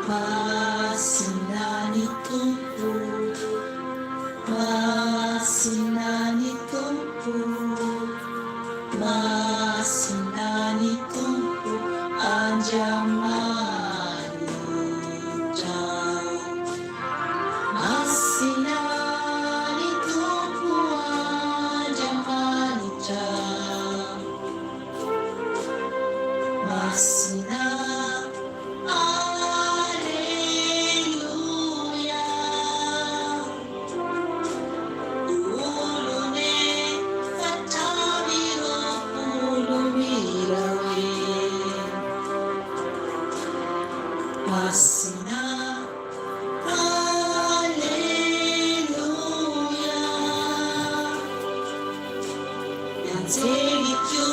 Masinani Tumpu, Masinani Tumpu, Masinani Tumpu, Anjamanita. Masinani Tumpu, Anjamanita. Masina. Masina, Hallelujah. And take it to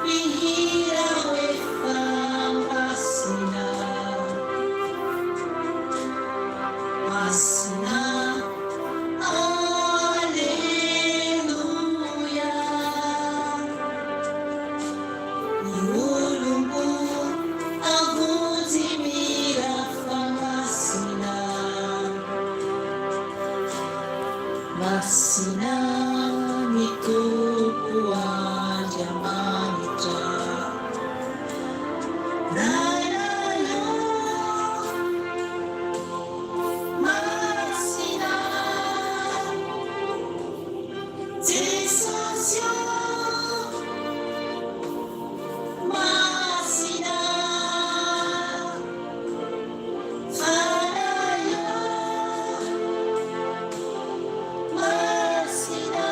be here away from Masina. Masina, Hallelujah. Yulumbu, Aguzimira Famasina. Masina mitupu Anjamanita. Nayo Masina Desasio Masina Fanayo Masina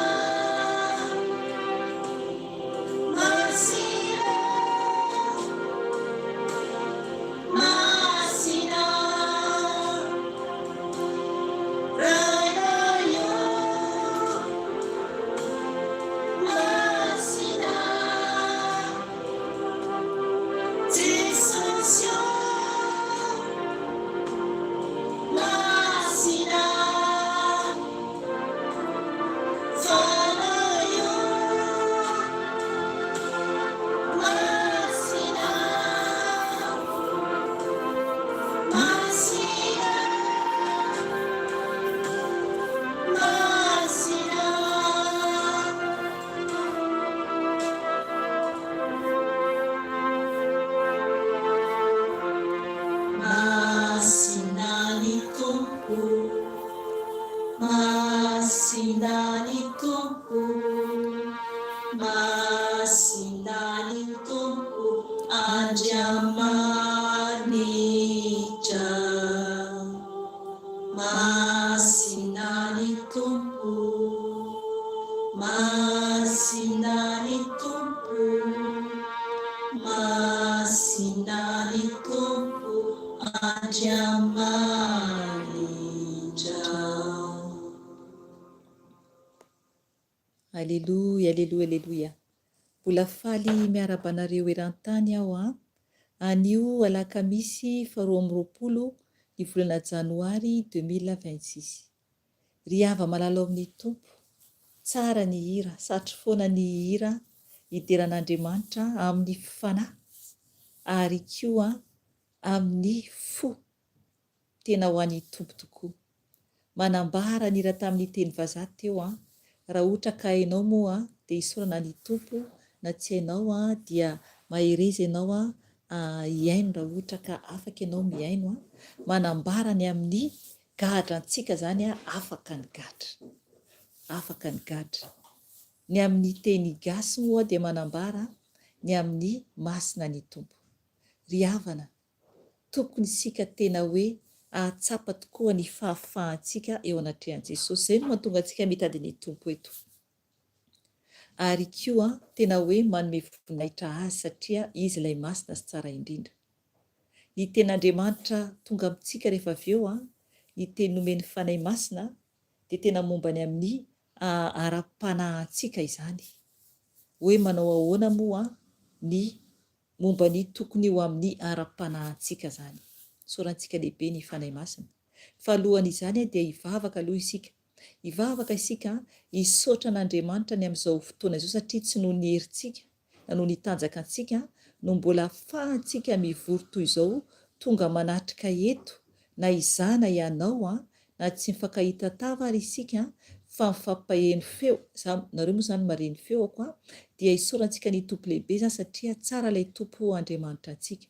Masina Masina Ranayo Masina Desasio Masina Fanayo Masina Masina Masina Masinani Tumpu, Masinani Tumpu, Masinani Tumpu, Anjamanita. Masinani Tumpu, Masinani Tumpu, Masinani Tumpu, Anjamanita. Aleluia, aleluia, aleluia. Mbola faly miarabanareo eran-tany aho anio alakamisy 12 ny volana janoary 2026. Ry hava malalo amin'ny tompo, tsara ny hira, satry foana ny hira hideran'Andriamanitra amin'ny fanahy ary koa amin'ny fo tena ho an'ny tompo tokoa. Manambara ny hira tamin'ny teny vazaha teo raha ohatra ka hainao moa dia hisorana ny tompo, na tsy hainao dia mahereza ianao hiaino raha ohatra ka afaka ianao miaino. Manambara ny amin'ny gadrantsika zany afaka ny gadra, afaka ny gadra. Ny amin'ny teny gasy moa dia manambara ny amin'ny masina ny tompo. Ry havana, tokony sika tena hoe ahatsapa tokoa ny fahafahantsika eo anatrehan'i Jesosy. Izay no mahatonga antsika mitady ny tompo eto. Ary koa tena hoe manome voninahitra azy satria izy ilay masina sy tsara indrindra. Ny ten'Andriamanitra tonga amintsika rehefa avy eo ny teny nomeny fanahy masina dia tena mombany amin'ny ara-panahintsika izany. Hoe manao ahoana moa ny momba ny tokony eo amin'ny ara-panahintsika zany. Sorantsika lehibe ny fanahy masina. Fahalohany izany dia hivavaka aloha isika. Hivavaka isika hisaotra an'Andriamanitra ny amin'izao fotoana izao satria tsy noho ny herintsika na noho ny tanjakantsika no mbola ahafahantsika mivory toy izao tonga manatrika eto na izana ianao na tsy mifankahita tava ary isika fa mifampaheno feo nareo moa zany mareny feo ako dia isaorantsika ny tompo lehibe zany satria tsara ilay tompo Andriamanitra antsika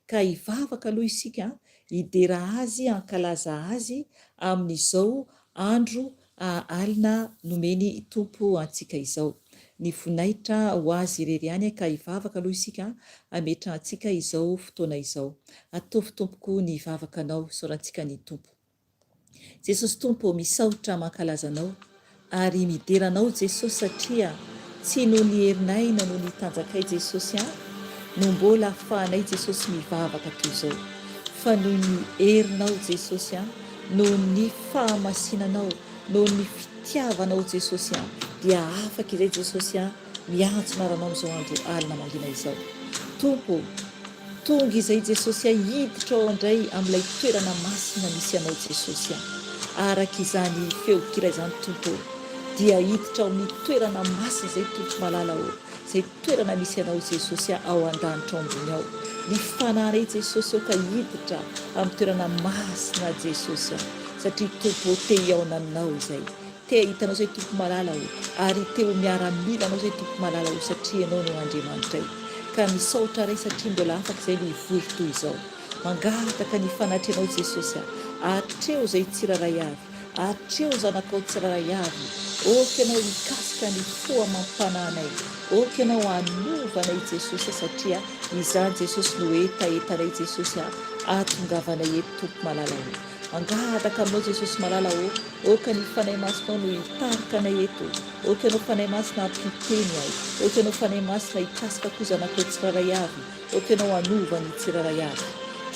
ka hivavaka aloha isika hidera azy hankalaza azy amin'izao andro alina nomeny tompo antsika izao. Ny voninahitra ho azy irery ihany ka hivavaka aloha isika hametra antsika izao fotoana izao. Ataovy tompoko ny hivavaka anao isaorantsika ny tompo. Jesosy tompo misaotra mankalaza anao ary mideranao Jesosy satria tsy noho ny herinay na noho ny tanjakay Jesosy no mbola ahafahanay Jesosy mivavaka toy izao fa noho ny herinao Jesosy noho ny fahamasinanao noho ny fitiavanao Jesosy dia afaka izay Jesosy miantsona ranao amin'izao andro alina mangina izao. Tompo tonga izay Jesosy hiditra ao andray amin'ilay toerana masina misy anao Jesosy araka izany feokira izany tompo dia hiditra ao amin'ny toerana masina izay tompo malala ao izay toerana misy anao Jesosy ao an-danitra ambony ao ny fanahy Jesosy ao ka hiditra amin'ny toerana masina Jesosy satria tompo te hiaonanao izay te hitanao izay tompo malala ao ary te ho miara-mila anao izay tompo malala ao satria ianao no Andriamanitra ka misaotra ray satria mbola afaka izay no hivory toy izao mangataka ny fanatreanao Jesosy atreo izay tsiraray avy atreo zanakao tsiraray avy oka ianao hikasika ny fohamam-panahinay oka ianao hanovanay Jesosy satria izany Jesosy no etaetanay Jesosy ahatongavanay eto tompo malala ao mangataka aminao Jesosy malala ao oka ny fanahy masinao no hitarika anay eto oka ianao fanahy masina hampiteny ahy oka ianao fanahy masina hikasika koa zanakao tsiraray avy oka ianao hanovany tsiraray avy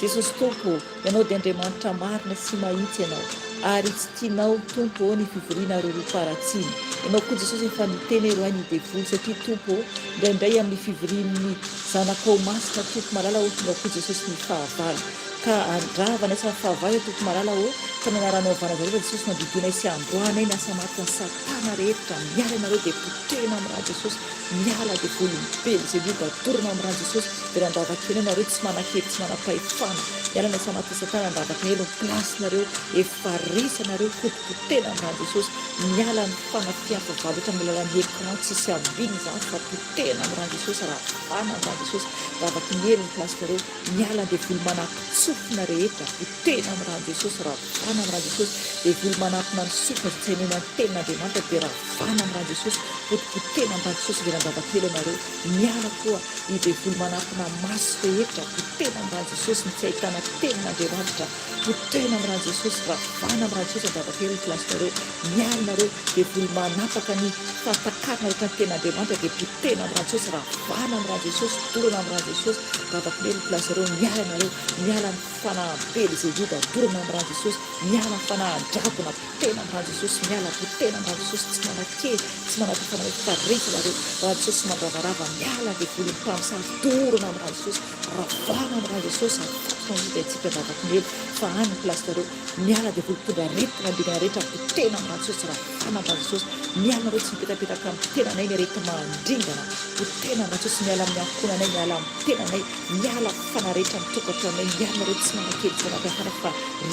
Jesosy tompo ianao dia Andriamanitra marina sy mahitsy ianao ary tsy tianao tompo ny fivoriana roroparatsiny ianao koa Jesosy efa niteny roa ny devoly satria tompo indraindray amin'ny fivorian'ny zanakao masina tompo malala ao ianao koa Jesosy ny fahavalo ka andravana sy fahavalo tompo malala ao ka nanaranao vanazareo Jesosy mandidianay sy androanay ny asa maty ny satana rehetra miala ianareo dia potehina amin'ny raha Jesosy miala dia volombe zay mioba dorina amin'ny raha Jesosy dia andavakely ianareo tsy manan-kely tsy manam-pahefana miala ny asa maty ny satana andavakely ny plasinareo efa resanareo potipotehina amin'ny raha Jesosy miala ny fanafiafa valotra amin'ny alalan'ny écran tsisy ambiny zany fa potehina amin'ny raha Jesosy raha vana amin'ny raha Jesosy andavaky ny hely ny plasinareo miala dia volo manapitsofina rehetra potehina amin'ny raha Jesosy raha vana amin'ny raha Jesosy dia volo manampina ny sofina zay tsainena ny tenin'Andriamanitra dia raha vana amin'ny raha Jesosy potipotehina amin'ny raha Jesosy dia andavakely ianareo miala koa dia volo manampina maso rehetra potehina amin'ny raha Jesosy ny tsy ahitana tenin'Andriamanitra potehina amin'ny raha Jesosy raha vana amin'ny raha Jesosy andavakely ny plasinareo miala nareo dia volo manapaka ny fahatakarina rehetra ny tenin'Andriamanitra dia potehina amin'ny raha Jesosy raha vana amin'ny raha Jesosy dorana amin'ny raha Jesosy andavakely ny plasinareo miala nareo miala ny fanahambely zay ioba dorana amin'ny raha Jesosy miala ny fanahandragona potehina amin'ny raha Jesosy miala potehina amin'ny raha Jesosy tsy manakely tsy manatafanareo faresanareo raha Jesosy mandravarava miala dia volo mpamosavy dorana amin'ny raha Jesosy raha vana amin'ny raha Jesosy afaton'izay antsika andavaka ny hely fa any ny plasinareo miala dia volo tonga retina ambigana rehetra potehina amin'ny raha Jesosy raha vana amin'ny raha Jesosy miala nareo tsy mipetrapetraka amin'ny tenanay ny rehetra mandringana potehina amin'ny raha Jesosy miala amin'ny ankonanay miala amin'ny tenanay miala fanarehetra mitokatra anay miala nareo tsy manakely tsy manakafana fa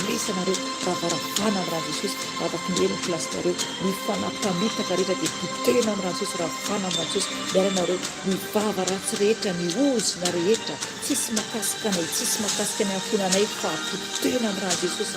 resanareo raha varavana amin'ny raha Jesosy afaka ny hely ny plasinareo ny fanampamitaka rehetra dia potehina amin'ny raha Jesosy raha vana amin'ny raha Jesosy miala nareo ny vava ratsy rehetra ny ozina rehetra tsisy makasika anay tsisy makasika ny ankonanay fa potehina amin'ny raha Jesosy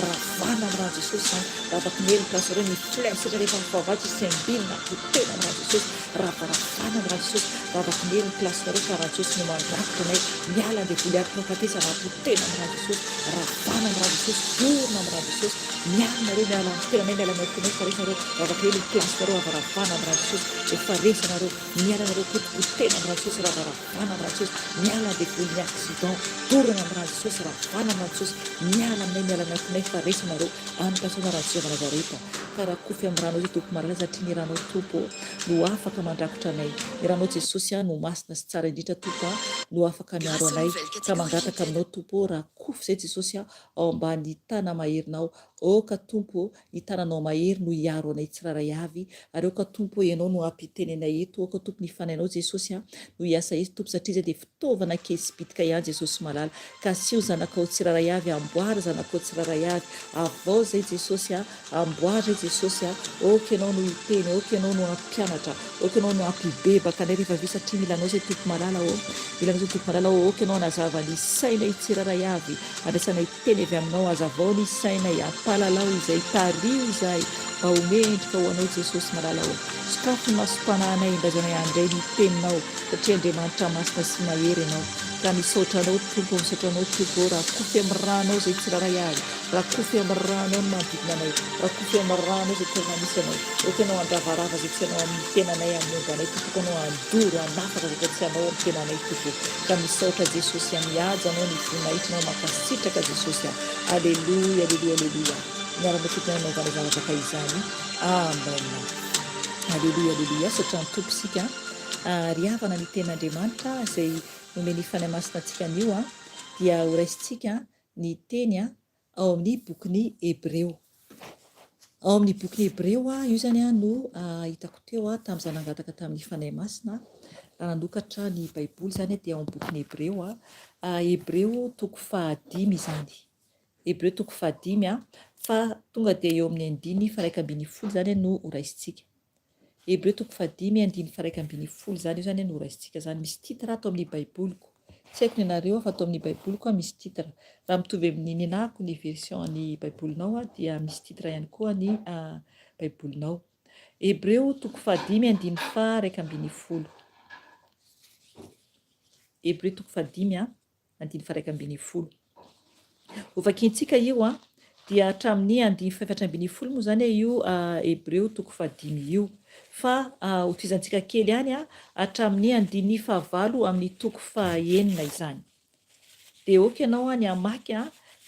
raha vana amin'ny raha Jesosy afaka ny hely ny plasinareo ny flesatra rehefa mifavaty sy ambinina potehina amin'ny raha Jesosy raha varavana amin'ny raha Jesosy afaka ny hely ny plasinareo fa raha Jesosy no mandrakitra anay miala dia voly arika fatesa raha potehina amin'ny raha Jesosy raha vana amin'ny raha Jesosy dorina amin'ny raha Jesosy miala nareo miala amin'ny tenanay miala amin'ny ankonay fa resanareo afaka hely ny plasinareo avaravana amin'ny raha Jesosy efa resanareo miala nareo potipotehina amin'ny raha Jesosy raha varavana amin'ny raha Jesosy miala dia voly ny accident dorina amin'ny raha Jesosy raha vana amin'ny raha Jesosy miala aminay miala amin'ny ankonay fa resanareo anipasona raha Jesosy Nazareta ka raha kofy amin'ny ranao zay tompo marina satria ny ranao tompo no afaka mandrakotra anay ny ranao Jesosy no masina sy tsara indrindra tompo no afaka miaro anay ka mangataka aminao tompo raha kofy zay Jesosy ao ambany tana maherinao Oka tompo hitananao mahery no hiaro anay tsiraray avy ary oka tompo ianao no ampiteny anay eto oka tompo ny fanainao Jesosy no hiasa eto tompo satria izay dia fitaovana kely sy bitika ihany Jesosy malala ka sio zanakao tsiraray avy amboary zanakao tsiraray avy avao zay Jesosy amboary Jesosy oka ianao no hiteny oka ianao no ampianatra oka ianao no ampibebaka anay rehefa vy satria milanao zay tompo malala milanao zay tompo malala oka ianao nazava ny sainay tsiraray avy andrasanay teny avy aminao azavao ny sainay ampalalao izay tario izay mba homendrika ho anao Jesosy malala sokafo masom-panahinay indrazanay andray ny teninao satria Andriamanitra masina sy mahery ianao ka misaotra anao tompo misaotra anao tompo raha kofy amin'ny ranao zay tsiraray avy raha kofy amin'ny ranao no manodidina anay raha kofy amin'ny ranao zay tena misy anao oka ianao andravarava zay tsy anao amin'ny tenanay amin'ny ombanay tompo anao andoro anafaka zay tsy anao amin'ny tenanay tompo ka misaotra Jesosy mihaja anao ny voninahitra anao mankasitraka Jesosy aleluia aleluia aleluia miarana tokony anaovana zavatra izany amen aleluia aleluia saotra ny tompo isika riavana ny ten'Andriamanitra izay nomeny fanahy masina antsika anio dia horaisintsika ny teny ao amin'ny bokin'ny Hebreo ao amin'ny bokin'ny Hebreo io zany no hitako teo tamin'izaho nangataka tamin'ny fanahy masina raha nanokatra ny baiboly zany dia ao amin'ny bokin'ny Hebreo Hebreo toko 5 izany Hebreo toko 5 fa tonga dia eo amin'ny 9:10 zany no horaisintsika Hebreo toko 5 9:10 zany io zany no horaisintsika zany misy titra ato amin'ny baiboliko tsy haiko ny anareo fa ato amin'ny baiboliko misy titra raha mitovy amin'ny ninahako ny version ny baibolinao dia misy titra ihany koa ny baibolinao Hebreo toko 5:10 Hebreo toko 5:10 hovakintsika io dia hatramin'ny 7:10 moa zany io Hebreo toko 5 io fa hotoizantsika kely ihany hatramin'ny 9 amin'ny toko 9 izany dia oka ianao ny amaky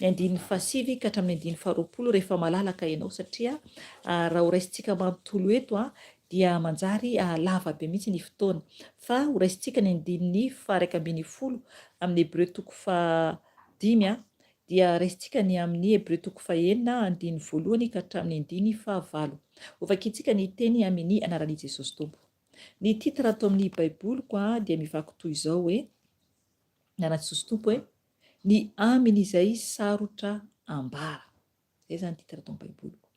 ny 9 ka hatramin'ny 9 rehefa malalaka ianao satria raha horaisintsika manontolo eto dia manjary lava be mihitsy ny fotoana fa horaisintsika ny 9:10 amin'ny Hebreo toko 5 dia raisintsika ny amin'ny Hebreo toko 9:1 ka hatramin'ny 9:9 hovakintsika ny teny amin'ny anaran'i Jesosy tompo ny titra ato amin'ny baiboliko dia mivaky toy izao hoe anaran'i Jesosy tompo hoe ny aminy izay sarotra ambara zay zany titra ato amin'ny baiboliko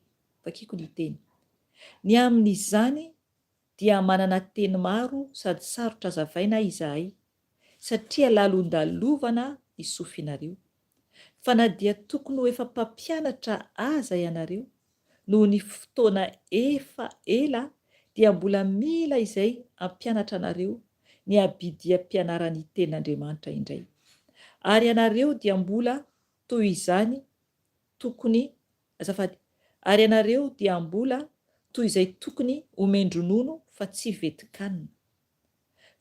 vakiko ny teny ny amin'izany dia manana teny maro sady sarotra azavaina izahay satria lalondalovana ny sofinareo fa na dia tokony ho efa mpampianatra aza ianareo noho ny fotoana efa ela dia mbola mila izay ampianatra anareo ny abidiam-pianarany ten'Andriamanitra indray ary ianareo dia mbola toy izany tokony azafady ary ianareo dia mbola toy izay tokony homendronono fa tsy vetikanina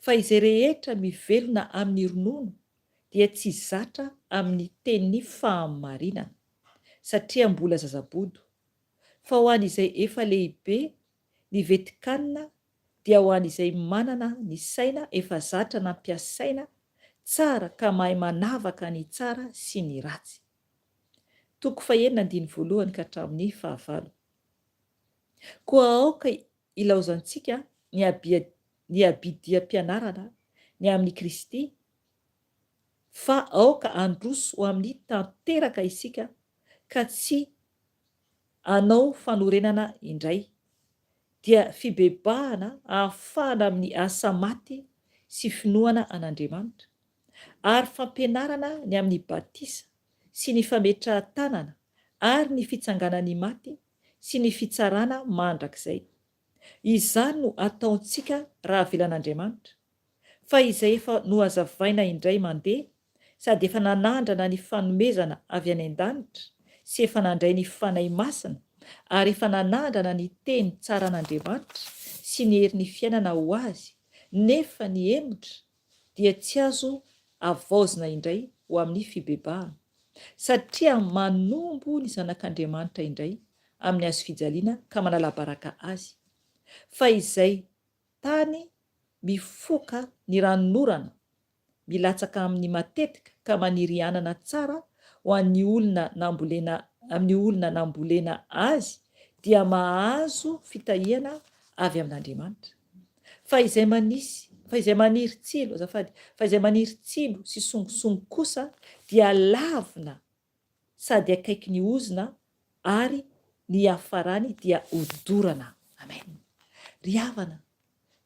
fa izay rehetra mivelona amin'ny ronono dia tsy zatra amin'ny tenin'ny fahamarinana satria mbola zazabodo fa ho an'izay efa lehibe ny vetikanina dia ho an'izay manana ny saina efa zatra nampiasaina tsara ka mahay manavaka ny tsara sy ny ratsy toko 9:1 ka hatramin'ny 9 koa aoka ilaozantsika ny abidiam-pianarana ny amin'ny Kristy fa aoka androso ho amin'ny tanteraka isika ka tsy anao fanorenana indray dia fibebahana ahafahana amin'ny asa maty sy finoana an'Andriamanitra ary fampianarana ny amin'ny batisa sy ny fametrahan-tanana ary ny fitsanganany maty sy ny fitsarana mandrakizay izany no ataontsika raha avelan'Andriamanitra fa izay efa nohazavaina indray mandeha sady efa nanandrana ny fanomezana avy any an-danitra sy efa nandray ny fanahy masina ary efa nanandrana ny teny tsara an'Andriamanitra sy ny herin'ny fiainana ho azy nefa ny emotra dia tsy azo avaozina indray ho amin'ny fibebahana satria manombo ny zanak'Andriamanitra indray amin'ny azo fijaliana ka manala baraka azy fa izay tany mifoka ny ranonorana milatsaka amin'ny matetika ka maniry anana tsara ho an'ny olona nambolena amin'ny olona nambolena azy dia mahazo fitahiana avy amin'Andriamanitra. Fa izay maniry tsilo azafady, fa izay maniry tsilo sy songosongo kosa dia lavina sady akaiky ny ozona ary ny hafarany dia hodorana. Amen. Ry havana,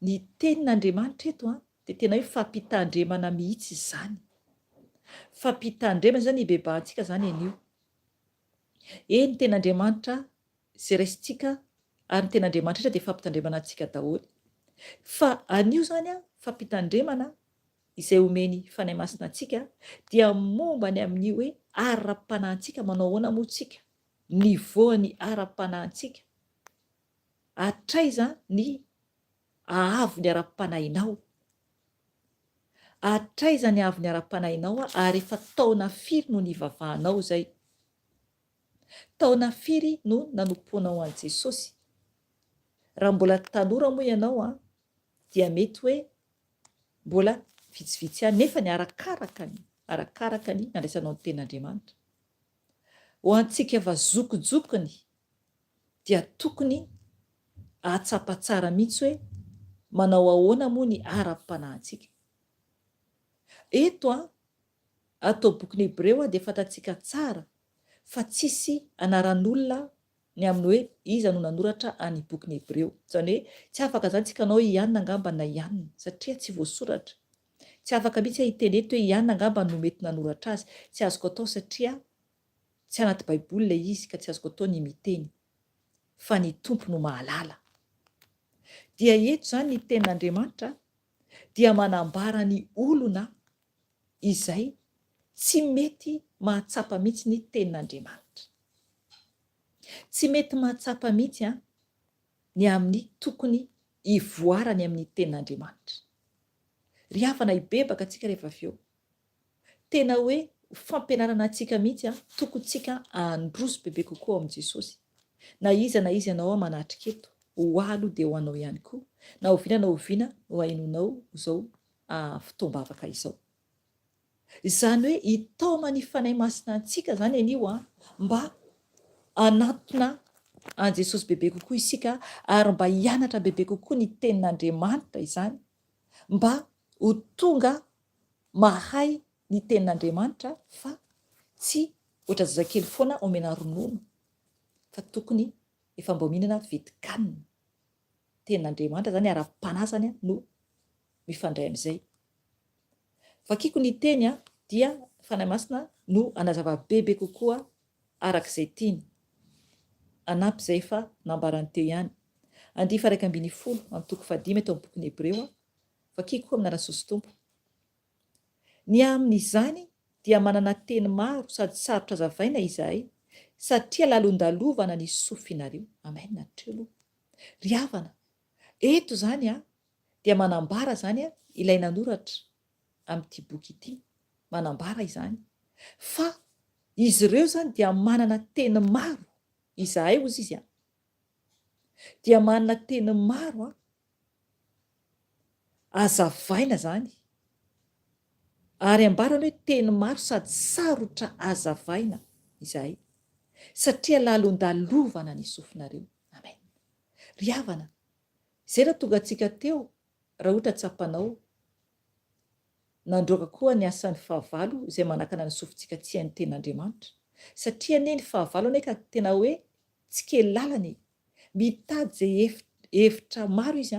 ny tenin'Andriamanitra eto dia tena hoe fampitandremana mihitsy izany. Fampitandremana zany ibebahantsika zany anio. Ny ten'Andriamanitra zay raisitsika ary ny ten'Andriamanitra dia fampitandremana antsika daholo. Fa anio zany fampitandremana izay omeny fanahy masina antsika dia momba ny amin'ny hoe ara-panahintsika. Manao ahoana moa tsika? Nivoan'ny ara-panahintsika. Hatraiza ny ahavo ny ara-panahinao. Hatraiza ny ahavo ny ara-panahinao ary efa taona firy no nivavahanao zay. Taona firy no nanompoanao an' Jesosy. Raha mbola tanora moa ianao dia mety hoe mbola vitsivitsy ihany nefa ny arakaraka ny nandraisanao ny ten'Andriamanitra. Ho antsika efa zokojokony dia tokony ahatsapa tsara mihitsy hoe manao ahoana moa ny ara-panahintsika. Eto atao bokin'ny Hebreo dia fantatsika tsara fa tsisy anaran'olona ny amin'ny hoe iza no nanoratra any bokin'ny Hebreo. Zany hoe tsy afaka zany tsika anao ianona angamba na ianona satria tsy voasoratra. Tsy afaka mihitsy hiteny eto hoe ianona angamba no mety nanoratra azy. Tsy azoko atao satria tsy anaty baiboly ilay izy ka tsy azoko atao ny miteny. Fa ny tompo no mahalala. Dia eto zany ny tenin'Andriamanitra dia manambara ny olona izay tsy mety mahatsapa mihitsy ny tenin'Andriamanitra. Tsy mety mahatsapa mihitsy ny amin'ny tokony hivoarany amin'ny tenin'Andriamanitra. Ry havana hibebaka antsika rehefa avy eo. Tena hoe fampianarana antsika mihitsy tokony tsika handroso bebe kokoa amin'i Jesosy. Na iza ianao manatrika eto, ho ahy aloha dia ho anao ihany koa. Na oviana ho hainonao izao fotoam-bavaka izao. Izany hoe hitaoma ny fanahy masina antsika zany anio mba hanatona an Jesosy bebe kokoa isika ary mba hianatra bebe kokoa ny tenin'Andriamanitra izany mba ho tonga mahay ny tenin'Andriamanitra fa tsy ohatra zazakely foana omena ronono fa tokony efa mba mihinana vetikanina. Tenin'Andriamanitra zany ara-panazany no mifandray amin'izay. Vakiko ny teny dia fanahy masina no anazava bebe kokoa arak'izay tiany. Anampy izay efa nambarany teo ihany. 2:1 amin'ny toko 5 eto amin'ny bokin'ny Hebreo. Vakiko koa amin'ny Jesosy Tompo. Ny amin'izany dia manana teny maro sady sarotra azavaina izahay satria lalondalovana ny sofinareo. Amen. Natreo ry havana. Eto zany dia manambara zany ilay nanoratra amin'ity boky ity. Manambara izany fa izy ireo zany dia manana teny maro. Izahay ozy izy dia manana teny maro azavaina zany ary ambarana hoe teny maro sady sarotra azavaina izahay satria lalondalovana ny sofinareo. Amen. Ry havana, izay raha tonga antsika teo raha ohatra tsapanao nandroaka koa ny asan'ny fahavalo izay manakana ny sofintsika tsy hain'ny tenin'Andriamanitra satria anie ny fahavalo ane ka tena hoe tsy kely lalany mitady zay hevitra maro izy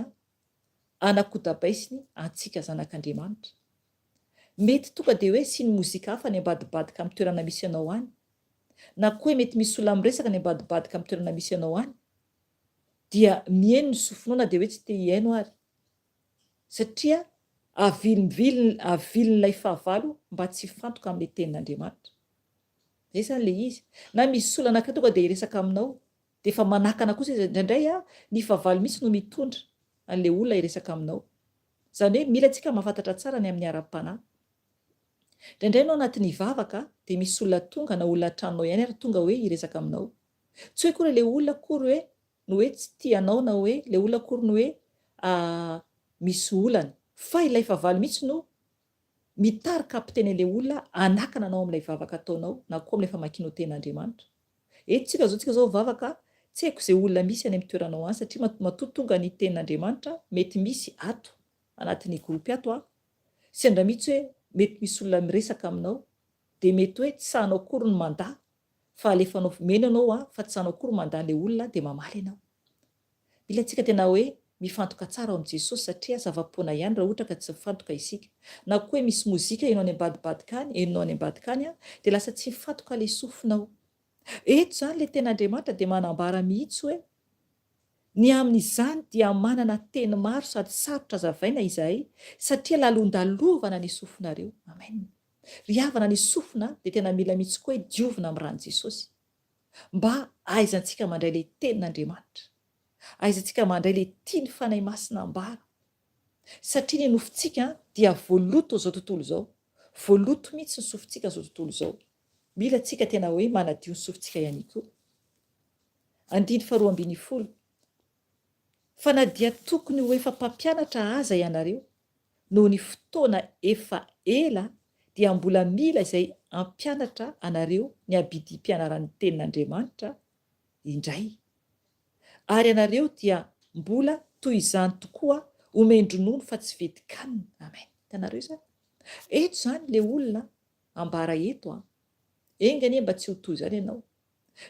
anakodabaisiny antsika zanak'Andriamanitra. Mety tonga dia hoe sy ny mozika hafa ny ambadibadika amin'ny toerana misy ianao any na koa mety misy olona miresaka ny ambadibadika amin'ny toerana misy ianao any dia mihaino ny sofinao na dia hoe tsy te hihaino ary satria avilin'ilay fahavalo mba tsy fantoka amin'ilay tenin'Andriamanitra. Zay zany ilay izy. Na misy olana anankiray tonga dia hiresaka aminao dia efa manakana kosa izy indraindray ny fahavalo mihitsy no mitondra an'ilay olona hiresaka aminao. Zany hoe mila antsika mahafantatra tsara ny amin'ny ara-panahy. Indraindray ianao anatin'ny vavaka dia misy olona tonga na olona an-tranonao ihany ary tonga hoe hiresaka aminao. Tsy hoe kory ilay olona kory hoe no hoe tsy tianao na hoe ilay olona kory no hoe misy olana fa ilay fahavalo mihitsy no mitarika ampiteny an'ilay olona hanakana anao amin'ilay vavaka ataonao na koa amin'ilay famakianao tenin'Andriamanitra. Etsika zao tsika zao vavaka tsy haiko zay olona misy any amin'ny toeranao any satria matotonga ny tenin'Andriamanitra mety misy ato anatin'ny gropy ato sy andra mihitsy hoe mety misy olona miresaka aminao de mety hoe tsy sahanao akory ny mandaha fa alefanao meno ianao fa tsy sahanao akory mandaha le olona de mamaly ianao. Mila antsika tena hoe mifantoka tsara ao amin'i Jesosy satria zava-poana ihany raha ohatra ka tsy mifantoka isika. Na koa hoe misy mozika ianao any ambadibadika any, henonao any ambadika any de lasa tsy mifantoka le sofinao. Eto zany le tenin'Andriamanitra de manambara mihitsy hoe ny amin'izany dia manana teny maro sady sarotra zavaina izahay satria lalondalovana ny sofinareo. Amen. Ry havana ny sofina de tena mila mihitsy koa hoe diovina amin'ny ran'i Jesosy mba ahaizantsika mandray le tenin'Andriamanitra, ahaizantsika mandray le tiany fanahy masina ambara satria ny nofintsika dia voaloto zao tontolo zao, voaloto mihitsy ny sofintsika zao tontolo zao. Mila tsika tena hoe manadio ny sofintsika ihany koa. 2:12 fa na dia tokony ho efa mpampianatra aza ianareo noho ny fotoana efa ela dia mbola mila izay ampianatra anareo ny abidim-pianaran'ny tenin'Andriamanitra indray. Ary anareo dia mbola toy izany tokoa omendronono fa tsy vetikanina. Amen. Tanareo zany. Eto zany le olona ambara eto engany mba tsy ho toy izany ianao.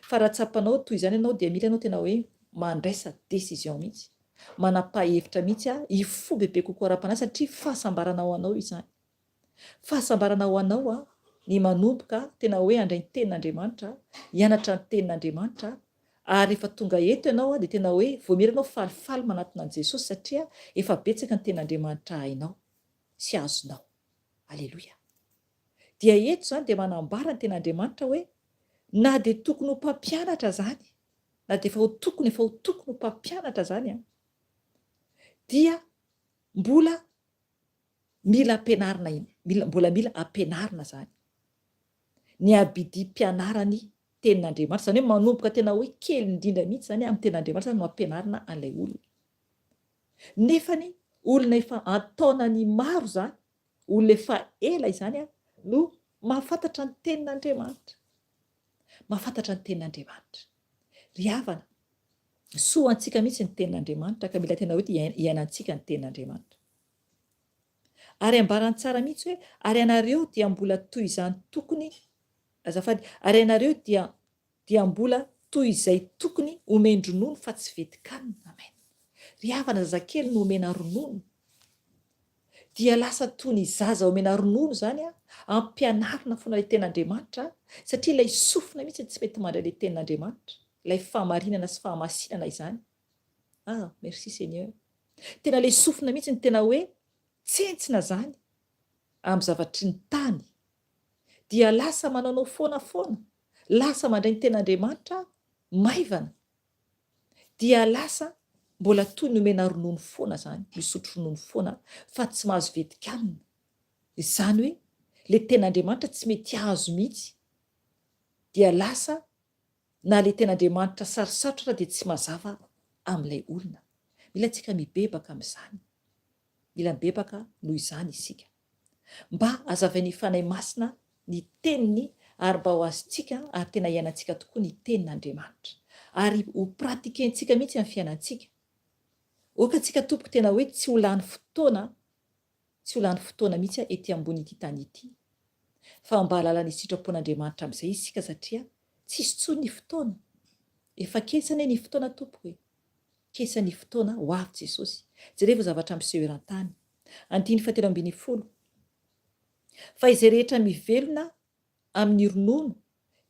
Fa raha tsapanao toy izany ianao dia mila ianao tena hoe mandraisa décision mihitsy, manapa-hevitra mihitsy hifoha bebe kokoa ara-panahy satria fahasambarana ho anao izany. Fahasambarana ho anao ny manomboka tena hoe handray ny tenin'Andriamanitra, hianatra ny tenin'Andriamanitra ary efa tonga eto ianao de tena hoe voamera ianao falifaly manatona an'i Jesosy satria efa betsaka ny tenin'Andriamanitra hainao sy azonao. Aleloia. Dia eto zany de manambara ny tenin'Andriamanitra hoe na de tokony ho mpampianatra zany, na de efa ho tokony ho mpampianatra zany dia mbola mila ampianarina mbola mila ampianarina zany ny abidim-pianarany tenin'Andriamanitra, zany hoe manomboka tena hoe kely indrindra mihitsy zany amin'ny tenin'Andriamanitra no ampianarina an'ilay olona. Nefany olona efa ataonany maro zany, olona efa ela izany no mahafantatra ny tenin'Andriamanitra. Mahafantatra ny tenin'Andriamanitra. Ry havana, soantsika mihitsy ny tenin'Andriamanitra ka mila tena hoe iainantsika ny tenin'Andriamanitra. Ary ambarany tsara mihitsy hoe ary anareo dia mbola toy izany tokony azafady, ary anareo dia mbola toy izay tokony omeny ronono fa tsy vetikanina. Amen. Ry havana, zazakely no omena ronono dia lasa toy ny zaza omena ronono zany ampianarina foana ilay tenin'Andriamanitra satria ilay sofina mihitsy tsy mety mandray ilay tenin'Andriamanitra, ilay fahamarinana sy fahamasinana izany. Merci Seigneur. Tena ilay sofina mihitsy ny tena hoe tsentsina zany amin'ny zavatry ny tany dia lasa manaonao foana, lasa mandray ny tenin'Andriamanitra maivana dia lasa mbola toy ny omena ronono foana zany, misotro ronono foana fa tsy mahazo vetikanina. Izany hoe le tenin'Andriamanitra tsy mety azo mihitsy dia lasa na le tenin'Andriamanitra sarosarotra dia tsy mazava amin'ilay olona. Mila tsika mibebaka amin'izany, mila mibebaka noho izany isika mba azavain'ny fanahy masina ny teniny ary mba ho azontsika ary tena iainantsika tokoa ny tenin'Andriamanitra ary ho pratikentsika mihitsy amin'ny fiainantsika. Oka antsika tompoko tena hoe tsy ho lany fotoana mihitsy ety ambony ity tany ity fa mba halala ny sitrapon'Andriamanitra amin'izay isika satria tsisy tsony ny fotoana. Efa kesana ny fotoana tompoko e. Kesany fotoana ho avy Jesosy. Jereo zavatra miseho eran-tany. 2:17 fa izay rehetra mivelona amin'ny ronono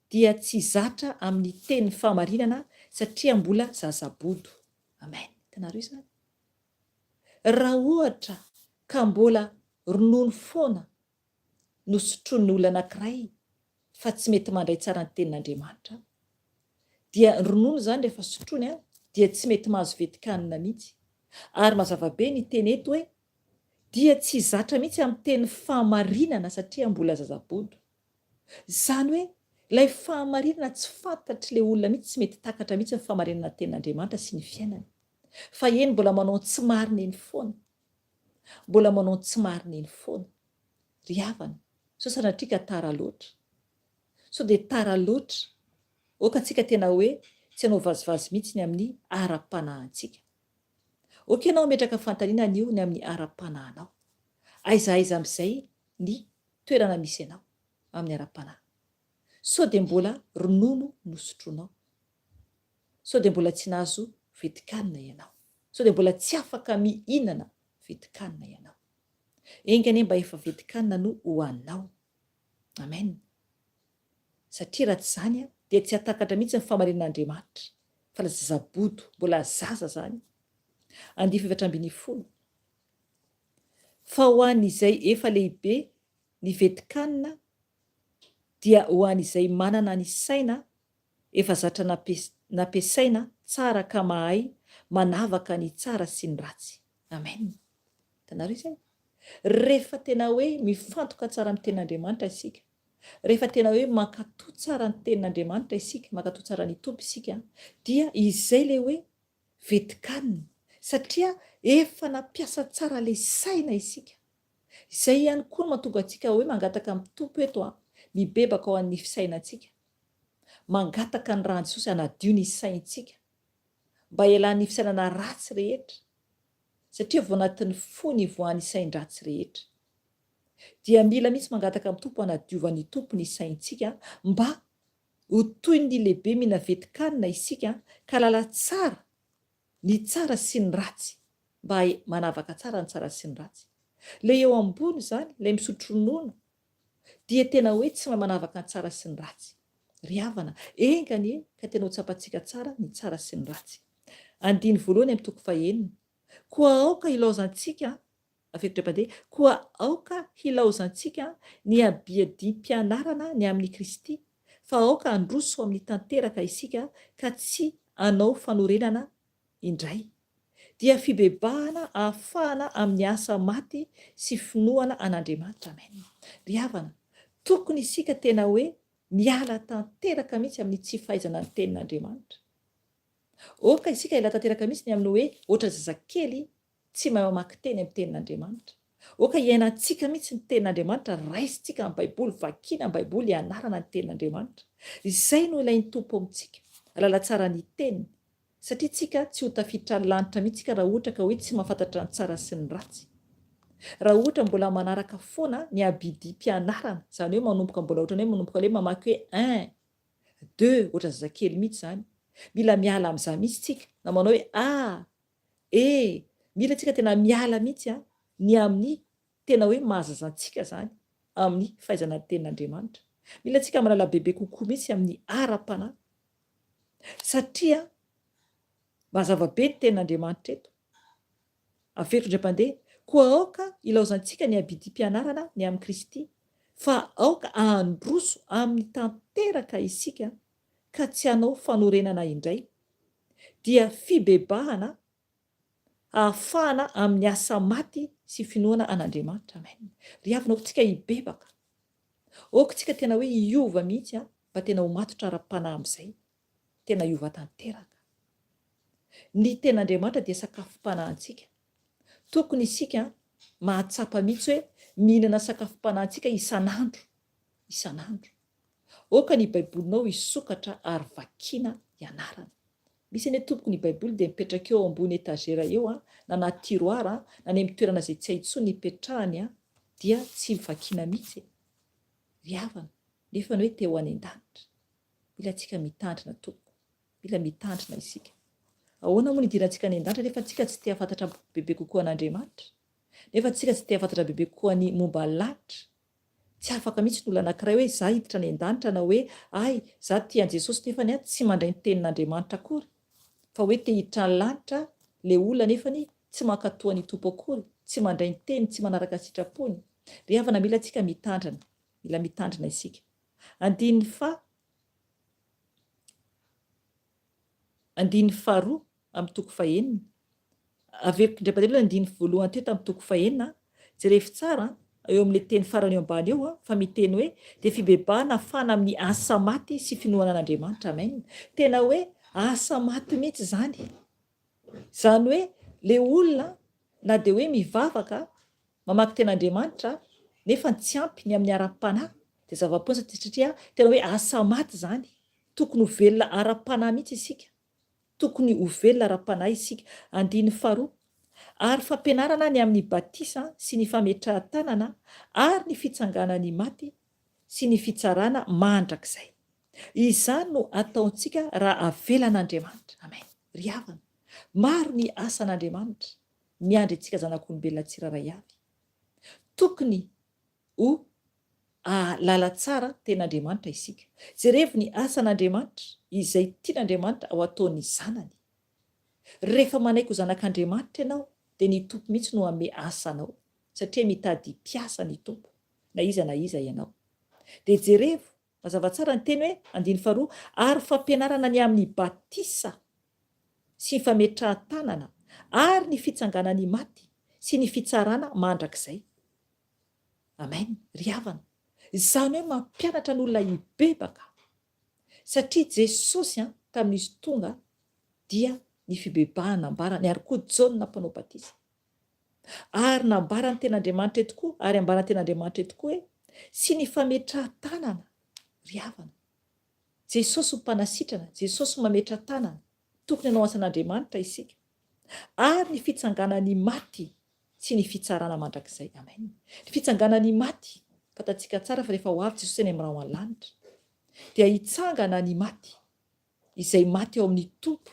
dia tsy zatra amin'ny teny fahamarinana satria mbola zazabodo. Amen. Tanareo izany. Raha ohatra ka mbola ronono foana no sotroin'ny olona anankiray fa tsy mety mandray tsara ny tenin'Andriamanitra dia ronono zany rehefa sotroiny dia tsy mety mahazo vetikanina mihitsy. Ary mazava be ny teny eto hoe dia tsy zatra mihitsy amin'ny teny fahamarinana satria mbola zazabodo. Izany hoe ilay fahamarinana tsy fantatry le olona mihitsy, tsy mety takatra mihitsy ny fahamarinana ny tenin'Andriamanitra sy ny fiainany. Fa eny mbola manao tsy marina eny foana. Mbola manao tsy marina eny foana. Ry havana, sao sanatria ka tara loatra. Sao dia tara loatra oka antsika tena hoe tsy anao vazivazy mihitsy ny amin'ny ara-panahintsika. oka ianao metraka fantaniana ny io ny amin'ny ara-panahinao, aizaiza amin'izay ny toerana misy ianao amin'ny ara-panahy. Sao dia mbola ronono nosotroinao, sao dia mbola tsy nahazo vetikanina ianao, sao dia mbola tsy afaka mihinana vetikanina ianao. Engany mba efa vetikanina no hoaninao. Amen. Satria raha tsy izany dia tsy hatakatra mihitsy ny famarinan'Andriamanitra, fa lasa zaboto, mbola zaza zany. 9:10. Fa ho an'izay efa lehibe ny vetikanina dia ho an'izay manana ny saina efa zatra nampiasaina tsara ka mahay manavaka ny tsara sy ny ratsy. Amen. Hitanareo izay? Rehefa tena hoe mifantoka tsara amin'ny tenin'Andriamanitra isika, rehefa tena hoe mankatoa tsara ny tenin'Andriamanitra isika, mankatoa tsara ny tompo isika, dia izay le hoe vetikanina, satria efa nampiasa tsara le saina isika. Izay ihany koa no mahatonga antsika hoe mangataka amin'ny tompo eto mibebaka ao amin'ny fisainantsika, mangataka ny rahan'i Jesosy hanadio ny saintsika mba ialan'ny fisainana ratsy rehetra, satria vao anatin'ny fo ny ivoahan'ny sain-dratsy rehetra. Dia mila mihitsy mangataka amin'ny tompo hanadiovany tompo ny saintsika mba ho toy ny lehibe mihina vetikanina isika ka lala tsara ny tsara sy ny ratsy, mba manavaka tsara ny tsara sy ny ratsy. Le eo ambony zany, ilay misotro ronono, dia tena hoe tsy mahay manavaka ny tsara sy ny ratsy. Ry havana, engany ka tena ho tsapantsika tsara ny tsara sy ny ratsy. 9:1 koa aoka ilaozantsika, koa aoka hilaozantsika ny abiadi-pianarana ny amin'ny Kristy, fa aoka handroso amin'ny tanteraka isika ka tsy anao fanorenana indray. Dia fibebahana ahafahana amin'ny asa maty sy finoana an'Andriamanitra. Amen. Ry havana, tokony isika tena hoe miala tanteraka mihitsy amin'ny tsy fahaizana ny tenin'Andriamanitra. Oka isika ila tanteraka mihitsy ny amin'ny hoe ohatra zazakely tsy mahay mamaky teny amin'ny tenin'Andriamanitra. Oka iainantsika mihitsy ny tenin'Andriamanitra, raisintsika amin'ny Baiboly, vakiana amin'ny Baiboly, ianarana ny tenin'Andriamanitra. Izay no ilain'ny tompo amintsika, alala tsara ny teniny, satria tsika tsy ho tafiditra lanitra mihitsy raha ohatra ka hoe tsy mahafantatra ny tsara sy ny ratsy. Raha ohatra mbola manaraka foana ny abidi-pianarana, zany hoe manomboka mbola ohatrany hoe manomboka hoe mamaky hoe 1, 2, ohatra zazakely mihitsy zany. Mila miala amin'izany mihitsy tsika, na manao hoe A, E, mila tsika tena miala mihitsy ny amin'ny tena hoe mahazazantsika zany amin'ny fahaizana ny tenin'Andriamanitra. Mila tsika manala bebe kokoa mihitsy amin'ny ara-panahy, satria mazava be ny tenin'Andriamanitra eto. Averiko indray-pandeha, koa aoka ilaozantsika ny abidi-pianarana ny amin'ny Kristy, fa aoka handroso amin'ny tanteraka isika ka tsy hanao fanorenana indray. Dia fibebahana ahafahana amin'ny asa maty sy finoana an'Andriamanitra. Amen. Ry havana, oka tsika hibebaka, oka tsika tena hoe hiova mihitsy mba tena ho matotra ara-panahy amin'izay, tena hiova tanteraka. Ny tenin'Andriamanitra dia sakafom-panahintsika. Tokony isika mahatsapa mihitsy hoe mihinana sakafom-panahintsika isan'andro, isan'andro. Oka ny Baibolinao hisokatra ary vakiana ianarana. Misy anie tompoko ny Baiboly dia mipetraka eo ambony etazera eo, na anaty tiroara, na any amin'ny toerana izay tsy hay intsony hipetrahany, dia tsy vakiana mihitsy. Ry havana, nefa hoe te ho any an-danitra. Mila antsika mitandrina tompoko, mila mitandrina isika. Ahoana moa ny idirantsika any an-danitra nefa antsika tsy te hafantatra bebe kokoa an'Andriamanitra, nefa antsika tsy te hafantatra bebe kokoa ny momba ny lanitra. Tsy afaka mihitsy ny olona anankiray hoe za hiditra any an-danitra na hoe ay za tia Jesosy nefany tsy mandray ny tenin'Andriamanitra akory, fa hoe te hiditra ny lanitra le olona nefany tsy mankatoa ny tompo akory, tsy mandray ny teny, tsy manaraka sitrapony. Ry havana, mila antsika mitandrina, mila mitandrina isika. 9:2 amin'ny toko fahaenina. Averiko indray-pandeha 9:1 teto amin'ny toko fahaenina, jerefy tsara eo amin'ilay teny farany eo ambany eo fa miteny hoe dia fibebahana ahafahana amin'ny asa maty sy finoana an'Andriamanitra. Amen. Tena hoe asa maty mihitsy zany. Zany hoe le olona na dia hoe mivavaka mamaky tenin'Andriamanitra nefa tsy ampy ny amin'ny ara-panahy dia zava-poana, satria tena hoe asa maty zany. tokony ho velona ara-panahy mihitsy isika, tokony ho velona ara-panahy isika. Andiny faharoa, ary fampianarana ny amin'ny batisa sy ny fametrahan-tanana ary ny fitsanganany maty sy ny fitsarana mandrakizay. Izany no ataontsika raha avelan'Andriamanitra. Amen. Ry havana, maro ny asan'Andriamanitra miandry antsika zanak'olombelona tsiraray avy. Tokony ho lala tsara ten'Andriamanitra isika. Jerevo ny asan'Andriamanitra izay tian'Andriamanitra ao ataon'ny zanany. Rehefa manaiky ho zanak'Andriamanitra ianao dia ny tompo mihitsy no ame asanao, satria mitady mpiasa ny tompo na iza ianao. Dia jerevo mazava tsara ny teny hoe andiny faharoa, ary fampianarana ny amin'ny batisa sy ny fametrahan-tanana ary ny fitsanganany maty sy ny fitsarana mandrakizay. Amen. Ry havana, izany hoe mampianatra n'olona hibebaka, satria Jesosy tamin'izy tonga dia ny fibebahana nambara ny ary koa Jaona mpanao batisa. Ary nambara ny ten'Andriamanitra eto koa, ary ambara ny ten'Andriamanitra eto koa hoe sy ny fametrahan-tanana. Ry havana, Jesosy ho mpanasitrana, Jesosy mametrahan-tanana, tokony hanao asan'Andriamanitra isika. Ary ny fitsanganany maty sy ny fitsarana mandrakizay. Amen. Ny fitsanganany maty, fatatsika tsara fa rehefa ho avy Jesosy any amin'ny raha ao an-lanitra dia hitsangana ny maty izay maty ao amin'ny tompo,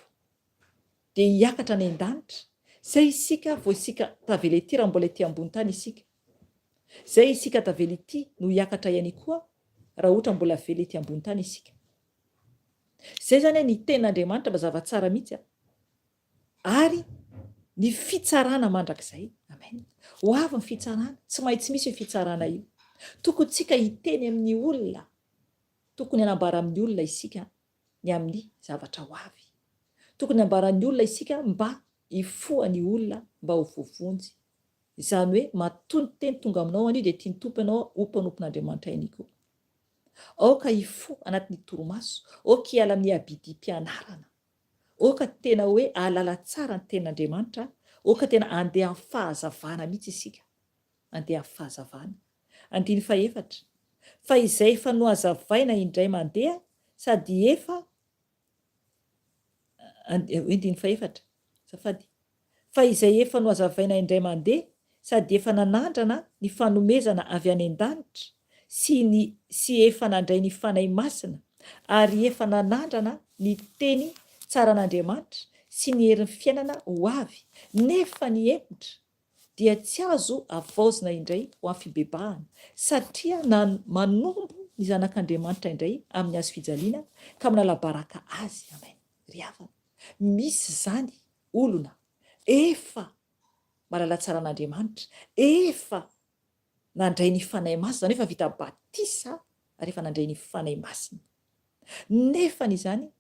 dia hiakatra any an-danitra. Zay isika vao isika tavela ity raha mbola ety ambony tany isika. Zay isika tavela ity no hiakatra ihany koa raha ohatra mbola vela ety ambony tany isika. Zay zany ny ten'Andriamanitra mazava tsara mihitsy. Ary ny fitsarana mandrakizay. Amen. Ho avy ny fitsarana, tsy maintsy misy io fitsarana io. Tokony tsika hiteny amin'ny olona, tokony hanambara amin'ny olona isika ny amin'ny zavatra ho avy. Tokony hanambaran'ny olona isika mba hifoany olona mba ho vovonjy. Izany hoe matony teny tonga aminao anio dia tiany tompo ianao ho mpanompon'Andriamanitra ihany koa. Aoka hifo anatin'ny toromaso, aoka hiala amin'ny abidi-pianarana, aoka tena hoe ahalala tsara ny ten'Andriamanitra, aoka tena andeha amin'ny fahazavana mihitsy isika. Andeha amin'ny fahazavana. Andiny fahaefatra, fa izay efa nohazavaina indray mandeha sady efa andiny fahaefatra, safady. Fa izay efa nohazavaina indray mandeha sady efa nanandrana ny fanomezana avy any an-danitra sy efa nandray ny fanahy masina ary efa nanandrana ny teny tsara an'Andriamanitra sy ny herin'ny fiainana ho avy, nefa ny hemotra dia tsy azo avaozina indray ho amin'ny fibebahana, satria manombo ny zanak'Andriamanitra indray amin'ny hazo fijaliana ka manala baraka azy. Amen. Ry havana, misy zany olona efa malala tsara an'Andriamanitra, efa nandray ny fanahy masina, zany efa vita batisa ary efa nandray ny fanahy masina, nefa n'izany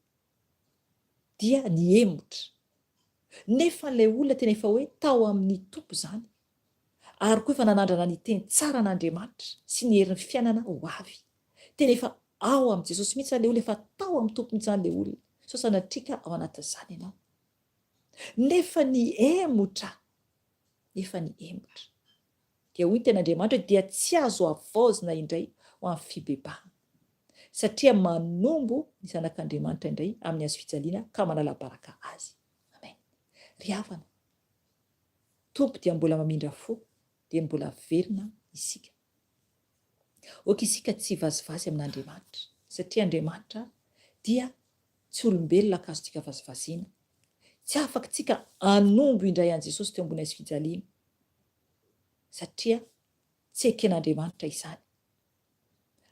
dia ny hemotra. Nefa ilay olona tena efa hoe tao amin'ny tompo zany, ary koa efa nanandrana ny teny tsara an'Andriamanitra sy ny herin'ny fiainana ho avy. Tena efa ao amin'ny Jesosy mihitsy ilay olona, efa tao amin'ny tompo mihitsy ilay olona. So sanatrika ao anatin'izany ianao. Nefa ny hemotra, nefa ny hemotra dia hoy ny ten'Andriamanitra dia tsy azo avaozina indray ho amin'ny fibebahana, satria manombo ny zanak'Andriamanitra indray amin'ny hazo fijaliana ka manala baraka azy. Amen. Ry havana, tompo dia mbola mamindra fo, dia mbola verina isika. Oka isika tsy vazivazy amin'Andriamanitra, satria Andriamanitra dia tsy olombelona ka azontsika vazivaziana. Tsy afaka tsika anombo indray an' Jesosy teo ambony hazo fijaliana, satria tsy eken'Andriamanitra izany.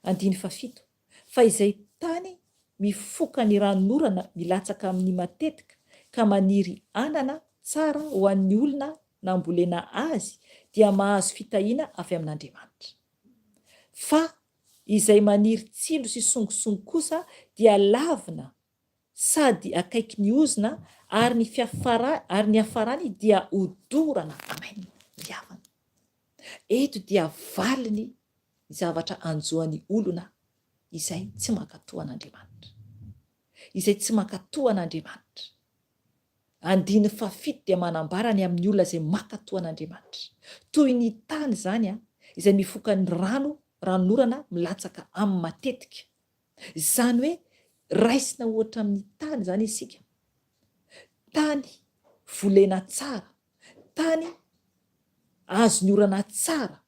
Andiny fafito, fa izay tany mifoka ny ranorana milatsaka amin'ny matetika ka maniry anana tsara ho an'ny olona nambolena azy dia mahazo fitahiana avy amin'Andriamanitra. Fa izay maniry tsindro sy songisongy kosa dia lavina sady akaiky ny ozina ary ny hafarany dia hodorana. Amen. Ry havana, eto dia valiny ny zavatra anjoan'ny olona izay tsy mankatoa an'Andriamanitra, izay tsy mankatoa an'Andriamanitra. Andiny fafito dia manambara ny amin'ny olona izay mankatoa an'Andriamanitra, toy ny tany zany izay mifoka ny ranorana milatsaka amin'ny matetika. Izany hoe raisina ohatra amin'ny tany zany isika, tany volena tsara, tany azo ny orana tsara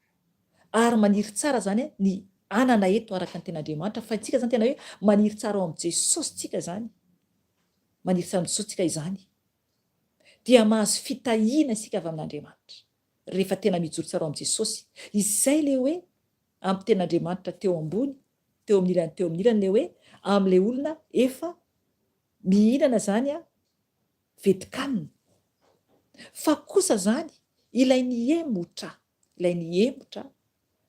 ary maniry tsara zany ny anana eto araka ny ten'Andriamanitra, fa itsika zany tena hoe maniry tsara ao amin'ny Jesosy tsika zany, maniry tsara amin'ny Jesosy tsika izany dia mahazo fitahiana isika avy amin'Andriamanitra rehefa tena mijoro tsara ao amin'ny Jesosy. Izay le hoe amin'ny ten'Andriamanitra teo ambony, teo amin'ilany le hoe amin'le olona efa mihinana zany vetikanina, fa kosa zany ilay ny emotra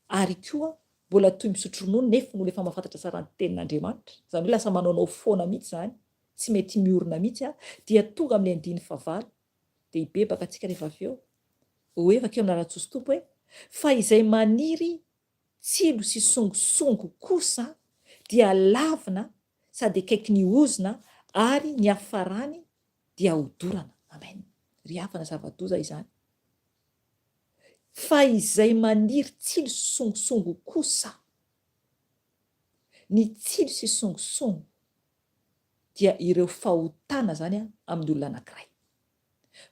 ary koa mbola toy misotro ronono nefa no efa mahafantatra tsara ny tenin'Andriamanitra, zany hoe lasa manaonao foana mihitsy zany, tsy mety miorona mihitsy dia tonga amin'ny andiny fahavalo dia hibebaka antsika rehefa avy eo hoe vakeo amin'ny lalantsosy tompo hoe fa izay maniry tsilo sy songosongo kosa dia lavina sady akaiky ny ozona ary ny hafarany dia hodorana. Amen. Ry havana zava-doza izany. Fa izay maniry tsilo sy songosongo kosa, ny tsilo sy songosongo dia ireo fahotana zany amin'ny olona anankiray,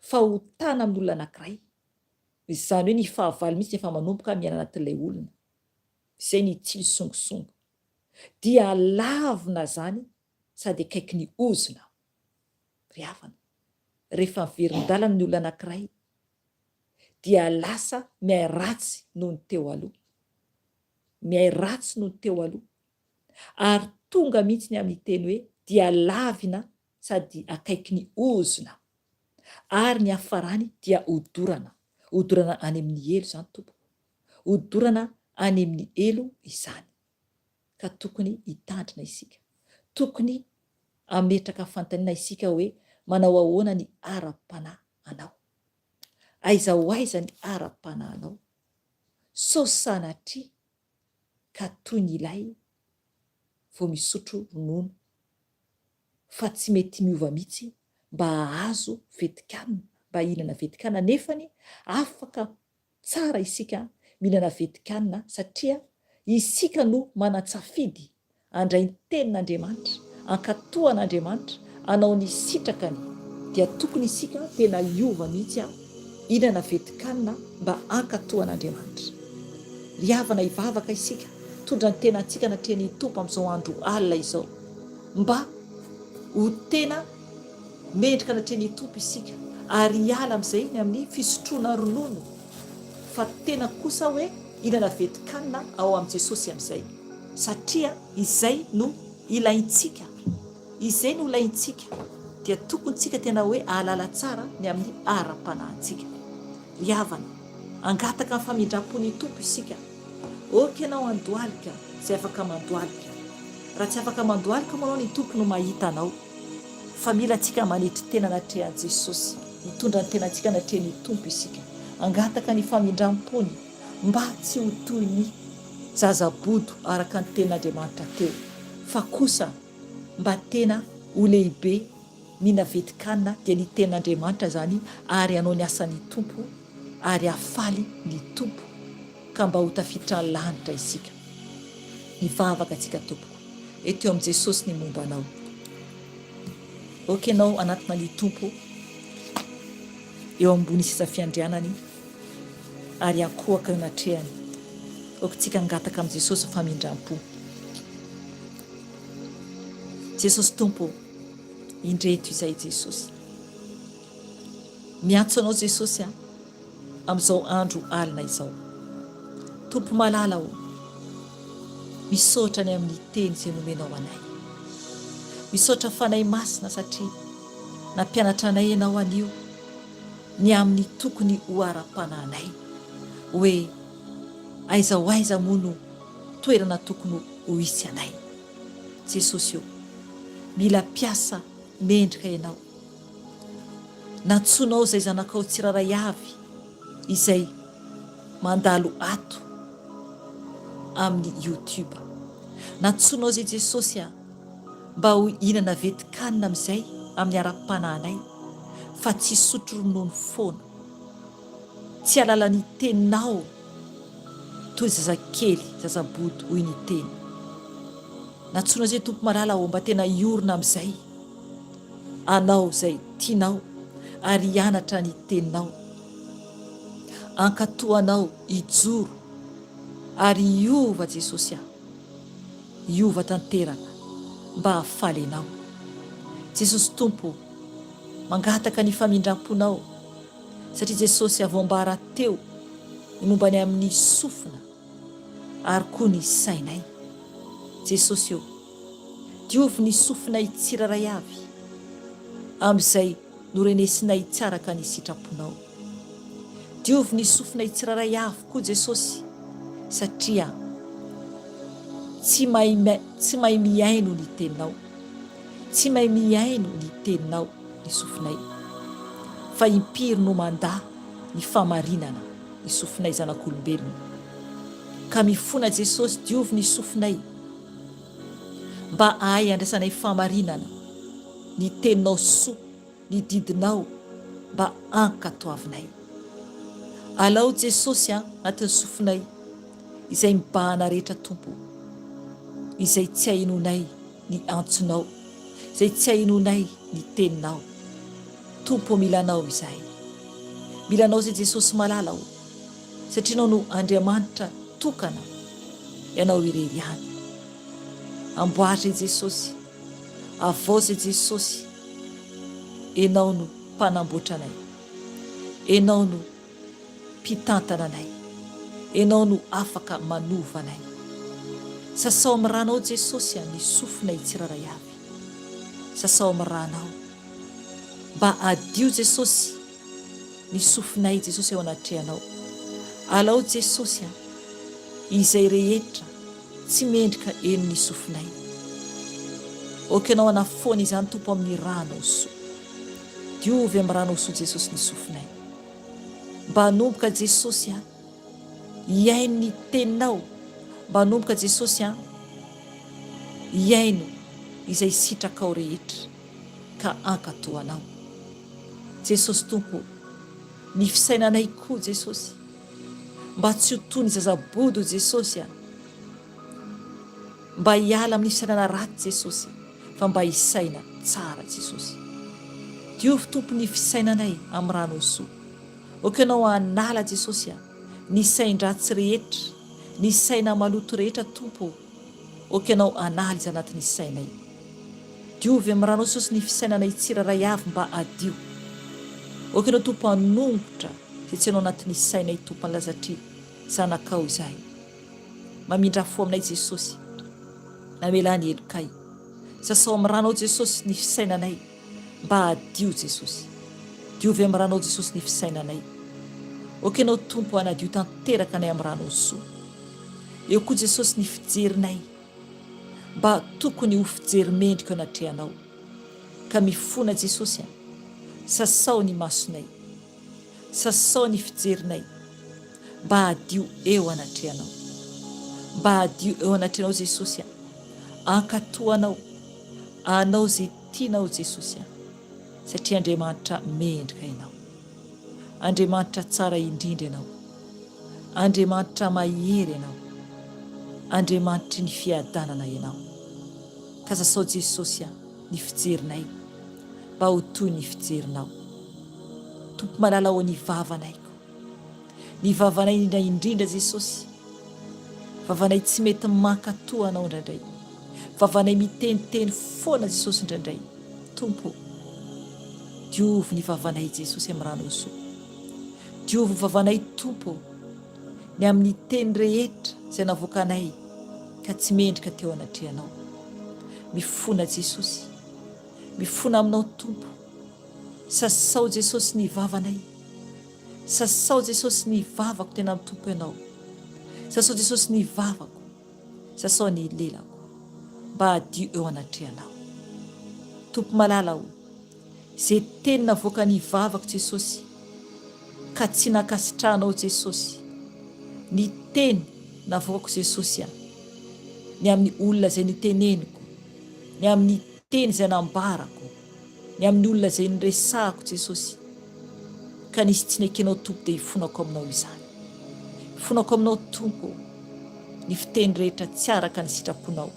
fahotana amin'ny olona anankiray, izany hoe ny fahavalo mihitsy efa manomboka miaina anatin'ilay olona, izay ny tsilo sy songosongo dia lavina zany sady akaiky ny ozona. Ry havana, rehefa miverin-dalana ny olona anankiray dia lasa mihay ratsy noho ny teo aloha, mihay ratsy noho ny teo aloha, ary tonga mihitsy ny amin'ny teny hoe dia lavina sady akaiky ny ozona ary ny hafarany dia hodorana any amin'ny elo zany tompo, hodorana any amin'ny elo izany. Ka tokony hitandrina isika, tokony ametraka fantaniana isika hoe manao ahoana ny ara-panahy anao, aiza ho aiza ny ara-panahy anao, sao sanatria ka toy ny ilay vao misotro ronono, fa tsy mety miova mihitsy mba hahazo vetikanina, mba hihinana vetikanina, nefany afaka tsara isika mihinana vetikanina satria isika no manatsafidy handray ny tenin'Andriamanitra, ankatohan'Andriamanitra, anao ny sitrakany, dia tokony isika tena hiova mihitsy hihinana vetikanina mba ankatohan'Andriamanitra. Ry havana hivavaka isika, tondra ny tenantsika natreany Tompo amin'izao andro alina izao, mba ho tena mendrika natreany Tompo isika ary hiala amin'izay ny amin'ny fisotroana ronono, fa tena kosa hoe hihinana vetikanina ao amin'i Jesosy amin'izay, satria izay no ilaintsika, izay no ilaintsika, dia tokony tsika tena hoe ahalala tsara ny amin'ny ara-panahintsika. Ry havana, angataka ny famindram-pon'ny Tompo isika. Oka ianao andohalika izay afaka mandohalika, raha tsy afaka mandohalika moa anao ny Tompo no mahita anao, fa mila antsika manetry tena natrehan'i Jesosy, mitondra ny tenantsika natrehan'ny Tompo isika. Angataka ny famindram-pony mba tsy ho toy ny zazabodo araka ny tenin'Andriamanitra teo, fa kosa mba tena ho lehibe mihina vetikanina dia ny tenin'Andriamanitra zany, ary anao ny asan'ny Tompo ary hafaly ny Tompo, ka mba ho tafiditra ny lanitra isika. Hivavaka antsika tompoko, eto eo amin'i Jesosy ny momba anao. Oka ianao anatina ny Tompo eo ambony sisa fiandrianany ary akohaka eo natrehany. Oka tsika angataka amin'i Jesosy famindram-po. Jesosy Tompo, indreto izay Jesosy, miantso anao Jesosy amin'izao andro alina izao. Tompo malala ho, misaotra ny amin'ny teny izay nomenao anay, misaotra fanay masina satria nampianatra anay ianao anio ny amin'ny tokony ho ara-panahinay, hoe aiza ho aiza moa no toerana tokony ho hisy anay. Jesosy io, mila piasa mendrika ianao, nantsonao izay zanakao tsiraray avy izay mandalo ato amin'ny YouTube, nantsonao izay Jesosy mba ho hihinana vetikanina amin'izay amin'ny ara-panahinay, fa tsy sotro ronono foana, tsy alala ny teninao toy zazakely, zazabodo hoy ny teny. Natsoina zay tompo malala ao mba tena iorina amin'izay anao zay tianao ary hianatra ny teninao, ankatoanao ijoro ary iova Jesosy aho, iova tanteraka mba hahafaly anao. Jesosy Tompo, mangataka ny famindram-ponao satria Jesosy avoambara teo ny momba ny amin'ny sofina ary koa ny sainay. Jesosy eo, diovy ny sofinay tsiraray avy amin'izay norenesinay tsaraka ny sitraponao. Diovy ny sofinay tsiraray avy koa Jesosy, satria tsy mahay miaino ny teninao, tsy mahay miaino ny teninao ny sofinay, fa impiry no mandà ny famarinana ny sofinay zanak'olombelona. Ka mifona Jesosy, diovy ny sofinay mba ahay andraisanay famarinana ny teninao soa, ny didinao mba ankatoavinay. Alao Jesosy anatin'ny sofinay izay mibahana rehetra Tompo, izay tsy hainonay ny antsonao, izay tsy hainonay ny teninao. Tompo, milanao izay, milanao zay Jesosy malala ao, satria anao no Andriamanitra tokana ianao irery ihany. Amboary Jesosy, avao zay Jesosy, enao no mpanamboatra anay, enao no mpitantana anay, enao no afaka manova anay. Sasao amin'ny ranao Jesosy ny sofinay tsiraray avy, sasao amin'ny ranao mba adio Jesosy ny sofinay Jesosy ao anatrehanao. Alao Jesosy izay rehetra tsy mendrika eno ny sofinay, okanao anafoana izany Tompo amin'ny ranao soa. Diovy amin'ny ranao soa Jesosy ny sofinay, mba hanomboka Jesosy hiaino ny teninao, mba hanomboka Jesosy hiaino izay sitrakao rehetra ka ankatoanao. Jesosy Tompo, ny fisainanay koa Jesosy, mba tsy ho toy ny zazabody Jesosy, mba hiala amin'ny fisainana raty Jesosy, fa mba hisaina tsara Jesosy. Diovy Tompo ny fisainanay amin'ny ranao soa, okanao hanala Jesosy ny sain-dratsy rehetra, ny saina maloto rehetra Tompo, okanao hanala izy anatin'ny sainay. Diovy amin'ny ranao Jesosy ny fisainanay tsiraray avy mba adio, okanao Tompo hanongotra zay tsy anao anatin'ny sainay Tompo an'ilazatria zanakao izay. Mamindra fo aminay Jesosy, namelany elokay, sasao amin'ny ranao Jesosy ny fisainanay mba adio Jesosy. Diovy amin'ny ranao Jesosy ny fisainanay, okanao Tompo hanadio tanteraka anay amin'ny ranao soa. Eo koa Jesosy ny fijerinay, mba tokony ho fijery mendrika anatrehanao. Ka mifona Jesosy, sasao ny masonay, sasao ny fijerinay, mba adio eo anatrehanao, mba adio eo anatrehanao Jesosy, ankatoanao anao zay tianao Jesosy, satria Andriamanitra mendrika ianao, Andriamanitra tsara indrindra ianao, Andriamanitra mahery ianao, Andriamanitra ny fiadanana ianao. Ka sasao Jesosy ny fijerinay mba ho toy ny fijerinao. Tompo malala ao ny vavanayko, ny vavanay indrindra Jesosy, vavanay tsy mety mankatoa anao indraindray, vavanay miteniteny foana Jesosy indraindray. Tompo, diovy ny vavanay Jesosy amin'ny ranao soa, diovy ny vavanay Tompo ny amin'ny teny rehetra izay navoakanay ka tsy mendrika teo anatrehanao. Mifona Jesosy, mifona aminao Tompo, sasao Jesosy ny vavanay, sasao Jesosy ny vavako tena amin'ny Tompo ianao, sasao Jesosy ny vavako, sasao ny lelako, mba adio eo anatrehanao. Tompo malala ao, zay teny navoaka ny vavako Jesosy ka tsy nakasitranao Jesosy, ny teny navoakako Jesosy ny amin'ny olona zay niteneniko, ny amin'ny teny zay nambarako, ny amin'ny olona zay niresahako Jesosy, ka nisy tsy nekenao Tompo dia hifonako aminao izany. Hifonako aminao Tompo ny fiteny rehetra tsy araka ny sitraponao,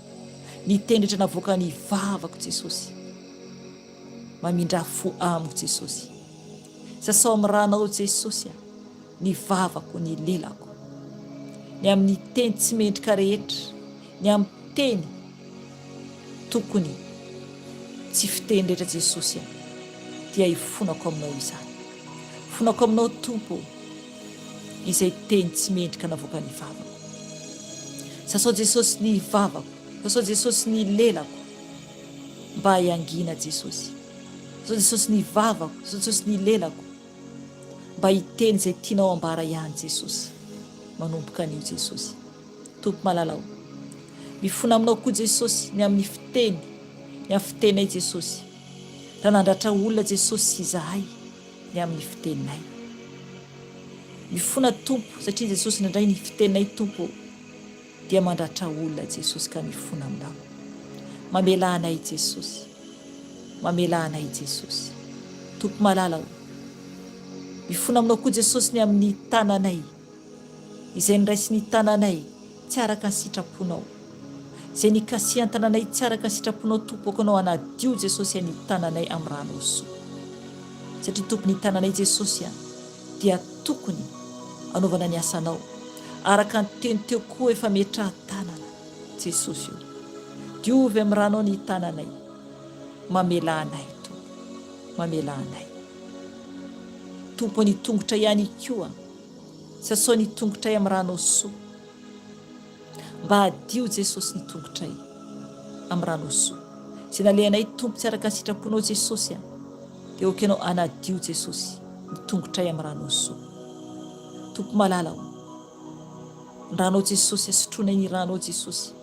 ny tendritra navoaka ny vavako Jesosy, mamindra fo amiko Jesosy. Sasao amin'ny ranao Jesosy ny vavako, ny lelako, ny amin'ny teny tsy mendrika rehetra, ny amin'ny teny tokony tsy fiteny rehetra Jesosy dia hifonako aminao izany. Fonako aminao Tompo izay teny tsy mendrika navoaka ny vavako. Sasao Jesosy ny vavako, sasao Jesosy ny lelako mba hiangina Jesosy. Sasao Jesosy ny vavako, sasao Jesosy ny lelako mba hiteny izay tianao ambara ihany Jesosy. Manomboka an'io Jesosy. Tompo malalao, mifona aminao koa Jesosy ny amin'ny fiteny, ny amin'ny fitenay Jesosy. Raha nandratra olona Jesosy izahay ny amin'ny fiteninay. Mifona Tompo satria Jesosy nandray ny fiteninay Tompo dia mandratra olona Jesosy ka mifona aminao. Mamela anay Jesosy. Mamela anay Jesosy. Tompo malalao, mifona aminao koa Jesosy ny amin'ny tananay izay niraisy ny tananay tsy araka ny sitraponao, izay nikasihan tananay tsy araka ny sitraponao Tompo, aokanao anadio Jesosy ny tananay amin'ny rano soa. Satria Tompo ny tananay Jesosy dia tokony anaovana ny asanao araka ny teny teo koa efa metrahan-tanana Jesosy io. Diovy amin'ny ranao ny tananay. Mamela anay Tompo, mamela anay Tompo. Ny tongotra ihany koa sasao ny tongotray amin'ny rano soa, mba adio Jesosy ny tongotray amin'ny rano soa. Izay nalehanay Tompo tsy araka ny sitraponao Jesosy dia okanao anadio Jesosy ny tongotray amin'ny rano soa. Tompo malalao, ny ranao Jesosy sotroinay ny ranao Jesosy,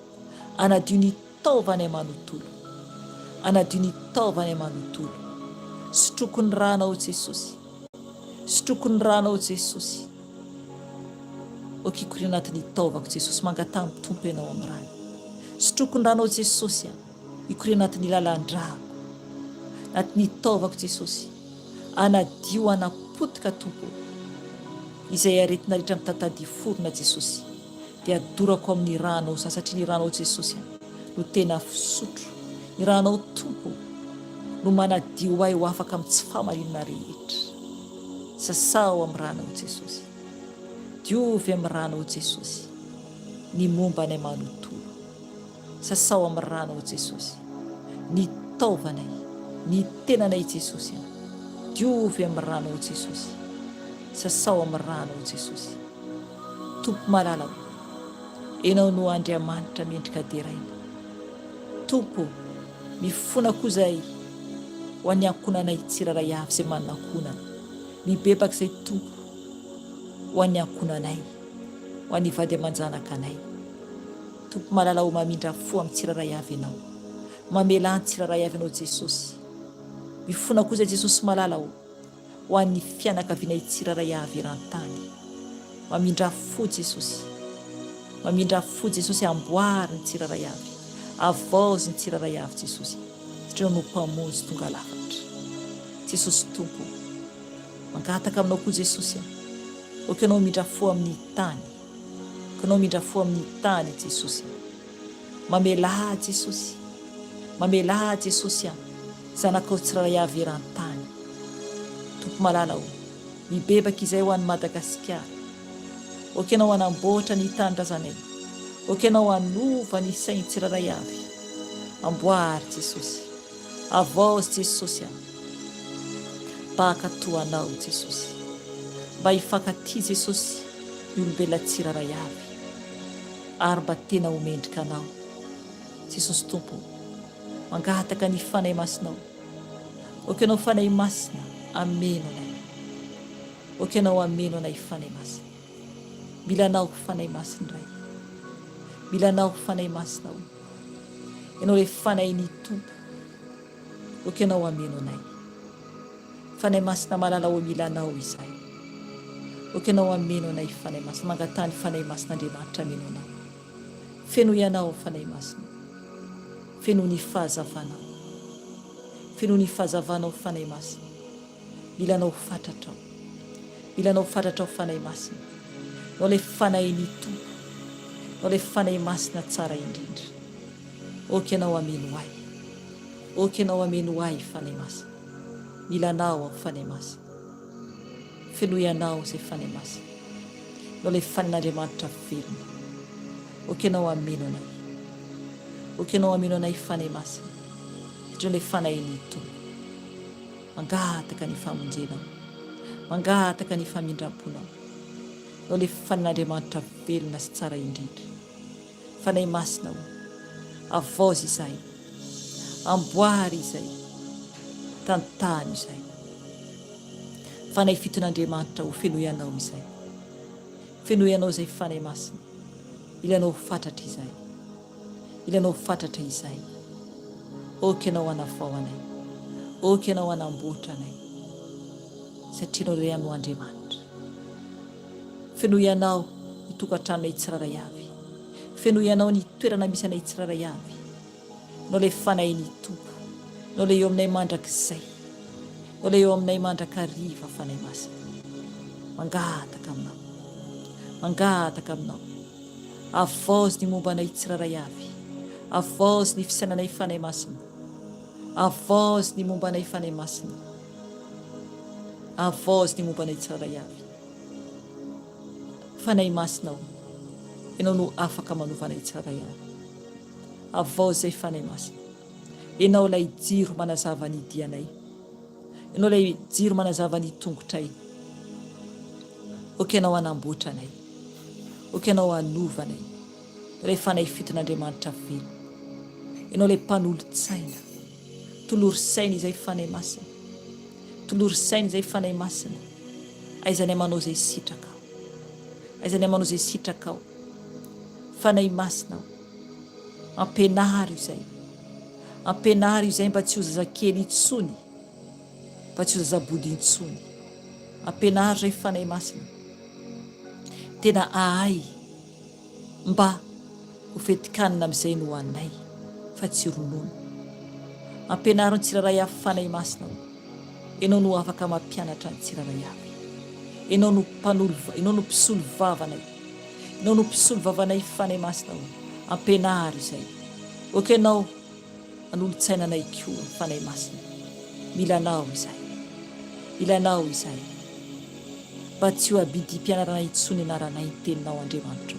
anadio ny taovany manontolo, anadio ny taovany manontolo. Sotroko ny ranao Jesosy, sotroko ny ranao Jesosy. Okikori anatin'ny taovako Jesosy, mangatamy Tompo ianao amin'ny rano. Sotroko ny ranao Jesosy, ikori anatin'ny lalan-drako, anatin'ny taovako Jesosy. Anadio anapotika Tompo izay aretina rehetra mitantady forona Jesosy, dia adorako amin'ny ranao satria ny ranao Jesosy no tena fisotro. Ny ranao Tompo no manadio ahy ho afaka amin'ny tsy famarinana rehetra. Sasao amin'ny ranao Jesosy, diovy amin'ny ranao Jesosy ny momba anay manontolo. Sasao amin'ny ranao Jesosy ny taovanay, ny tenanay Jesosy, diovy amin'ny ranao Jesosy. Sasao amin'ny ranao Jesosy. Tompo malalao, ianao no Andriamanitra mendrika deraina. Tompo, mifona koa izay ho an'ny ankonanay tsiraray avy izay manana ankonana. Mibebaka izay Tompo ho an'ny ankonanay, ho an'ny vady aman-janaka anay. Tompo malalao, mamindra fo amin'ny tsiraray avy ianao, mamela ny tsiraray avy ianao Jesosy. Mifona koa izay Jesosy malalao ho an'ny fianakavianay tsiraray avy eran-tany. Mamindra fo Jesosy, mamindra fo Jesosy, amboary ny tsiraray avy, avaozy ny tsiraray avy Jesosy, satria no mpamonjy tonga lafatra. Jesosy Tompo, mangataka aminao koa Jesosy, okanao mindra fo amin'ny tany, okanao mindra fo amin'ny tany Jesosy. Mamela Jesosy, mamela Jesosy zanakao tsiraray avy eran-tany. Tompo malalao, mibebaka izay ho an'ny Madagasikara, okanao anamboatra ny tanindrazanay, okanao anova ny sainy tsiraray avy. Amboary Jesosy, avaozy Jesosy, mba hakatoanao Jesosy, mba hifankatia Jesosy ny olombelona tsiraray avy, ary mba tena homendrika anao Jesosy. Tompo, mangataka ny fanay masinao, okanao fanay masina ameno anay, okanao ameno anay fanay masina. Milanao fanay masina iray, milanao fanay masina ao, ianao le fanay ny Tompo, okanao ameno anay. Fanay masina malalao milanao izay, okanao ameno anay fanay masina. Mangatany fanay masina Andriamanitra ameno anao. Feno ianao fanay masina, feno ny fahazavanao, feno ny fahazavanao fanay masina. Milanao fantatrao, milanao fantatrao fanay masina. Nao le fanay ny Tompo, nao le fanay masina tsara indrindra. oka ianao ameno ahy, oka ianao ameno ahy fanahy masina, milanao aho fanahy masina, fenoy ianao izay fanahy masina, ianao ilay fanin'Andriamanitra velona, oka ianao ameno anay, oka ianao ameno anay fanahy masina, satria ilay fanahin'ny Tompo, mangataka ny famonjenao, mangataka ny famindram-ponao, ianao ilay fanin'Andriamanitra velona sy tsara indrindra, fanahy masina ho, avozy izay, amboary izay, tantany izay, fanahy fiton'Andriamanitra ho fenoy ianao izay, fenoy ianao izay fanahy masina, ilainao fatratra izay, ilainao fatratra izay, oka ianao hanavao anay, oka ianao hanamboatra anay, satria ianao iray anao Andriamanitra, fenoy ianao ny tokantranonay tsiraray avy, fenoy ianao ny toerana misy anay tsiraray avy, ianao ilay fanahin'ny Tompo, ianao ilay eo aminay mandrakizay, ianao ilay eo aminay mandrakariva fanahy masina, mangataka aminao, mangataka aminao, avozy ny momba anay tsiraray avy, avozy ny fisainanay fanahy masina, avozy ny momba anay fanahy masina, avozy ny momba anay tsiraray avy, fanahy masina ho, ianao no afaka manova anay tsiraray avy, avozy izay fanahy masina, ianao ilay jiro manazava ny dianay, ianao ilay jiro manazava ny tongotray, oka ianao hanamboatra anay, oka ianao hanova anay, ilay fanahy fiton'Andriamanitra velona, ianao ilay mpanolotsaina, tolory-saina izay fanahy masina, tolory-saina izay fanahy masina, aizany manao izay sitraka ao, aizany manao izay sitraka ao, fanahy masina ao, ampianary izay, ampianary izay mba tsy ho zazakely intsony, mba tsy ho zazabody intsony, ampianary izay fanahy masina, tena ahay mba ho fetikanina amin'izay no anay fa tsy ronono, ampianary ny tsiraray avy fanahy masina ho, ianao no afaka mampianatra ny tsiraray avy, ianao no mpanolo, ianao no mpisolo vavanay, ianao no mpisolo vavanay fanahy masina ho, ampianary izay, oka ianao hanolotsaina anay koa fanahy masina, milanao izay, ilanao izay, mba tsy ho abidim-pianaranay intsony anaranay ny teninao Andriamanitra,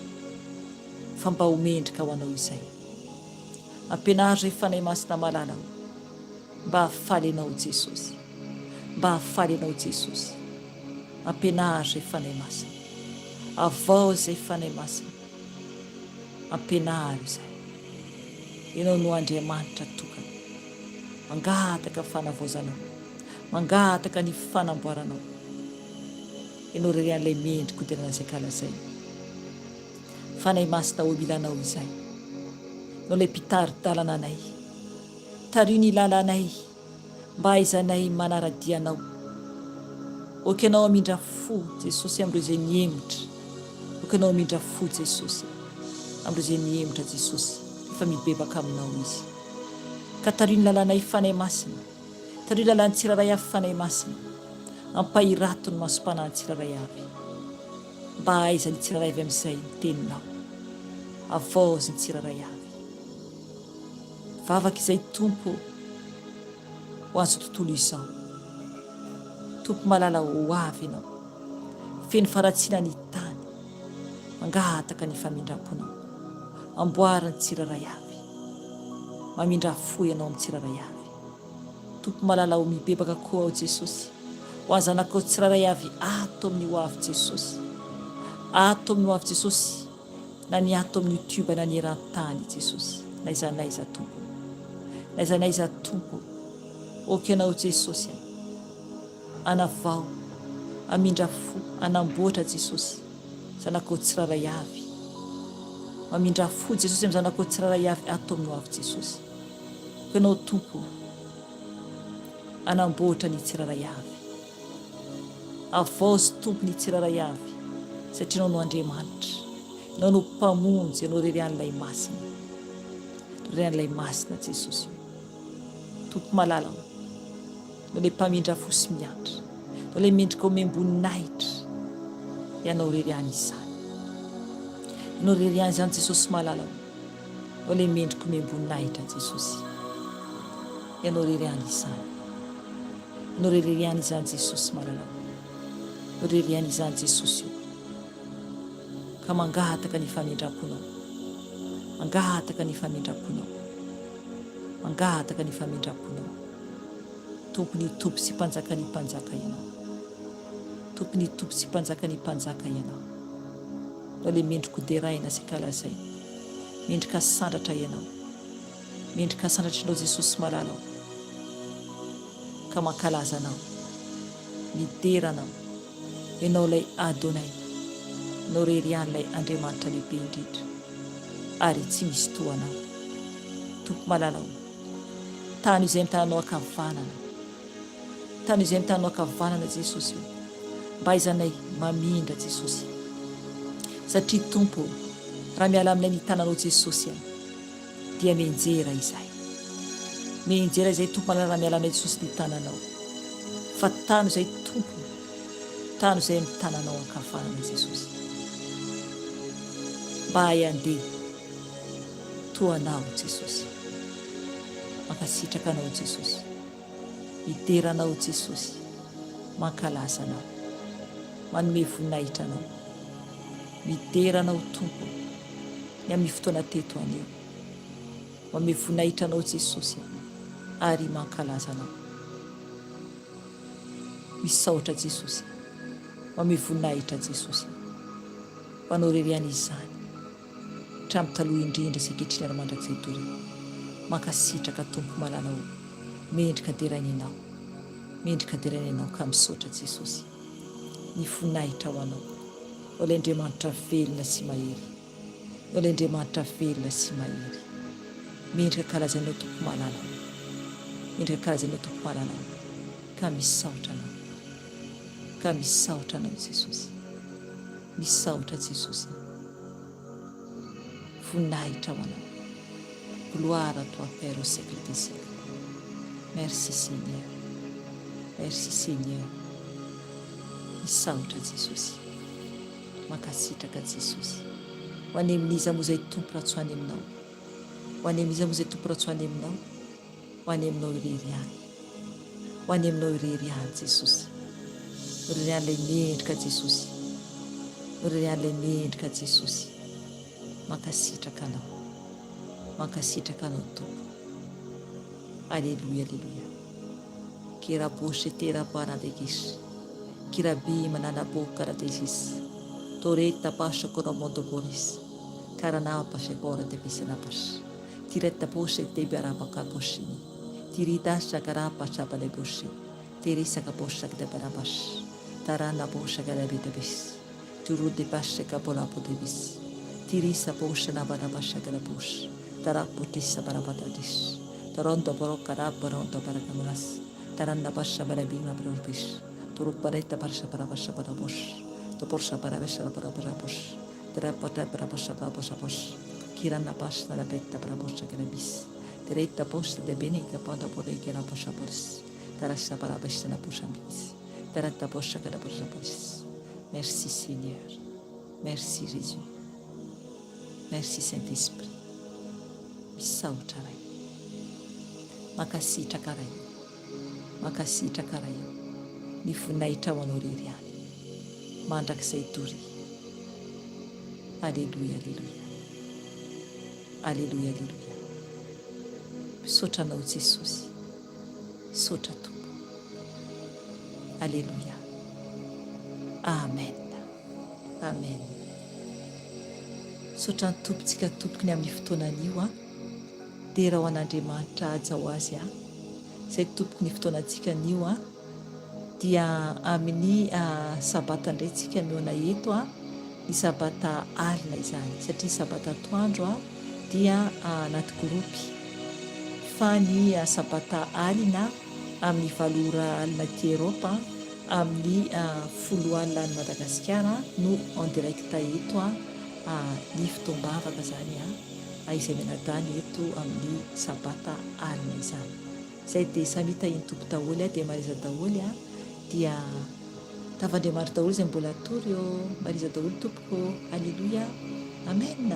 fa mba homendrika ho anao izay, ampianary izay fanahy masina malala ho, mba hafaly ianao Jesosy, mba hafaly ianao Jesosy, ampianary izay fanahy masina, avao izay fanahy masina, ampianary izay, ianao no Andriamanitra tokana, mangataka fanavozanao, mangataka ny fanamboaranao, ianao irery an'ilay mendrika ho tena izay kalazay, fanahy masina ho milanao izay, ianao ilay mpitari-dalana anay, tario ny lalanay mba aizanay manaradianao, oka ianao amindra fo Jesosy amin'ireo izay niemotra, oka ianao amindra fo Jesosy amin'ireo izay niemotra Jesosy, efa mibebaka aminao izy, ka tario ny lalanay fanahy masina, tario ny lalan'ny tsiraray avy fanahy masina, ampahirato ny masom-panahy tsiraray avy, mba aiza ny tsiraray avy amin'izay ny teninao, avozy ny tsiraray avy, vavaka izay Tompo ho azo tontolo izao, Tompo malala ho avy ianao, feno faratsiana ny tany, mangataka ny famindram-ponao, amboary ny tsiraray avy, mamindra fo ianao amin'ny tsiraray avy, Tompo malala ho mibebaka koa ao Jesosy, ho azanakao tsiraray avy ato amin'ny ho avy Jesosy, ato amin'ny ho avy Jesosy, na ny ato amin'ny YouTube na ny eran-tany Jesosy, naizanaiza Tompo, naizanaiza Tompo, oka ianao Jesosy, anavao, amindra fo, anamboatra Jesosy, zanakao tsiraray avy, mamindra fo Jesosy amin'ny zanakao tsiraray avy ato amin'ny ho avy Jesosy, oka ianao Tompo, anamboatra ny tsiraray avy, avozy Tompo ny tsiraray avy, satria ianao no Andriamanitra, ianao no mpamonjy, ianao irery an'ilay masina, irery an'ilay masina Jesosy, Tompo malala ho, ianao ilay mpamindra fo sy miantra, ianao ilay mendrika ho memboninaitra, ianao irery any izany, ianao irery any izany Jesosy malala ho, ao le mendriko miambonahitra jesosy. Ianao reriany izany, ianao reriany izany jesosy malalao, ianao reriany izany jesosy io, ka mangataka ny famindraponao, mangataka ny famindraponao, mangataka ny famindraponao. Tompony tompo sy mpanjaka ny mpanjaka ianao, tompony tompo sy mpanjaka ny mpanjaka ianao. Ao le mendriko deraina sy kalazay, mendrika sandratra ianao, mendrika sandratranao jesosy malalao, ka mankalaza anao, mideranao, ianao lay Adonay, ianao rerian'ilay Andriamanitra lehibe indrindra, ary tsy misy toanao. Tompo malalao, tany izay mitananao ankavanana, tany izay mitananao ankavanana jesosy io, mba izanay mamindra jesosy, satria tompo raha miala aminay ny tananao jesosy aho dia menjera izahay, menjera izay tompo malalao raha miala aminay jesosy ny tananao, fa tano izay tompo, tano izay mitananao ankavanana jesosy, mba hay andeha toanao jesosy, mankasitraka anao jesosy, mideranao jesosy, mankalaza anao, manome voninahitra anao, mideranao tompo ny amin'ny fotoana teto anio, manome voninahitra anao jesosy ary mankalaza anao, misaotra jesosy, manome voninahitra jesosy, fanao reriany izany hatramin'ny taloha indrindra sy ankehitriny ary mandrakizay tory, mankasitraka tompo malalao, mendrika derainenao, mendrika derainenao, ka misaotra jesosy, ny voninahitra ho anao, ao le Andriamanitra velona sy mahery, ao le Andriamanitra velona sy mahery, mendrika kalazanao tompo malalao, mendrika kalazanao tompo malalao, ka misaotra anao, ka misaotra anao jesosy, misaotra jesosy, voninahitra ho anao. Gloire à toi Père au siècle des siècles. Merci Seigneur, merci Seigneur. Misaotra jesosy, mankasitraka jesosy, ho any amin'iza moa izay tompo raha tsy ho any aminao, ho any amin'iza moa izay tompo raha tsy ho any aminao, ho any aminao ireriany, ho any aminao ireriany jesosy, irerian'ilay mendrika jesosy, irerian'ilay mendrika jesosy, mankasitraka anao, mankasitraka anao tompo. Alléluia, alléluia. Kiraboshe terabana degis, kirabi mananabo karadegis, toreta pasha koramondo boris, karana pasha kora de pisanapas, tireta poshe te barabaka poshini, tirita shakarapa shabale boshi, teresa kaposha de barabas, tarana posha garabidabis, turu de pasha kapola podebis, tirisa posha na barabasha garabush, taraputisa barabadadis. Toronto borok karab boronto barakamulas, taranda pasha barabima barabis, turuk bareta pasha barabasha barabos, to porsha barabasha barabos, terapota barabasha barabos, kirana pasha la betta barabosha garabis, tereta posta de benica ponta podekera pasha bors, tarasha barabasha na pushambis, terata posha garabos. Merci Seigneur, merci Jésus, merci Saint-Esprit, misaucharai. Makasitraka ray, makasitraka ray, ny voninahitra ho anao reriany, mandrakizay tory. Alléluia, alléluia, alléluia, alléluia. Misaotra anao jesosy, misaotra tompo. Alléluia, amen, amen. Misaotra ny tompontsika tompony amin'ny fotoanan'io dia raha ho an'Andriamanitra aja ho azy izay tompoko ny fotoanantsika anio dia amin'ny sabata indray tsika mihoana eto ny sabata alina izany, satria sabata atoandro dia anaty grupy, fa ny sabata alina amin'ny valora alina aty Eropa amin'ny folo alina any Madagasikara no en direct eto ny fitoam-bavaka zany izay menadany eto amin'ny sabata alina izany. Izay dia samita iny tompo daholo dia mariza daholo dia tavandriamanitra daholo izay mbola tory mariza daholo tompoko. Alléluia, amen.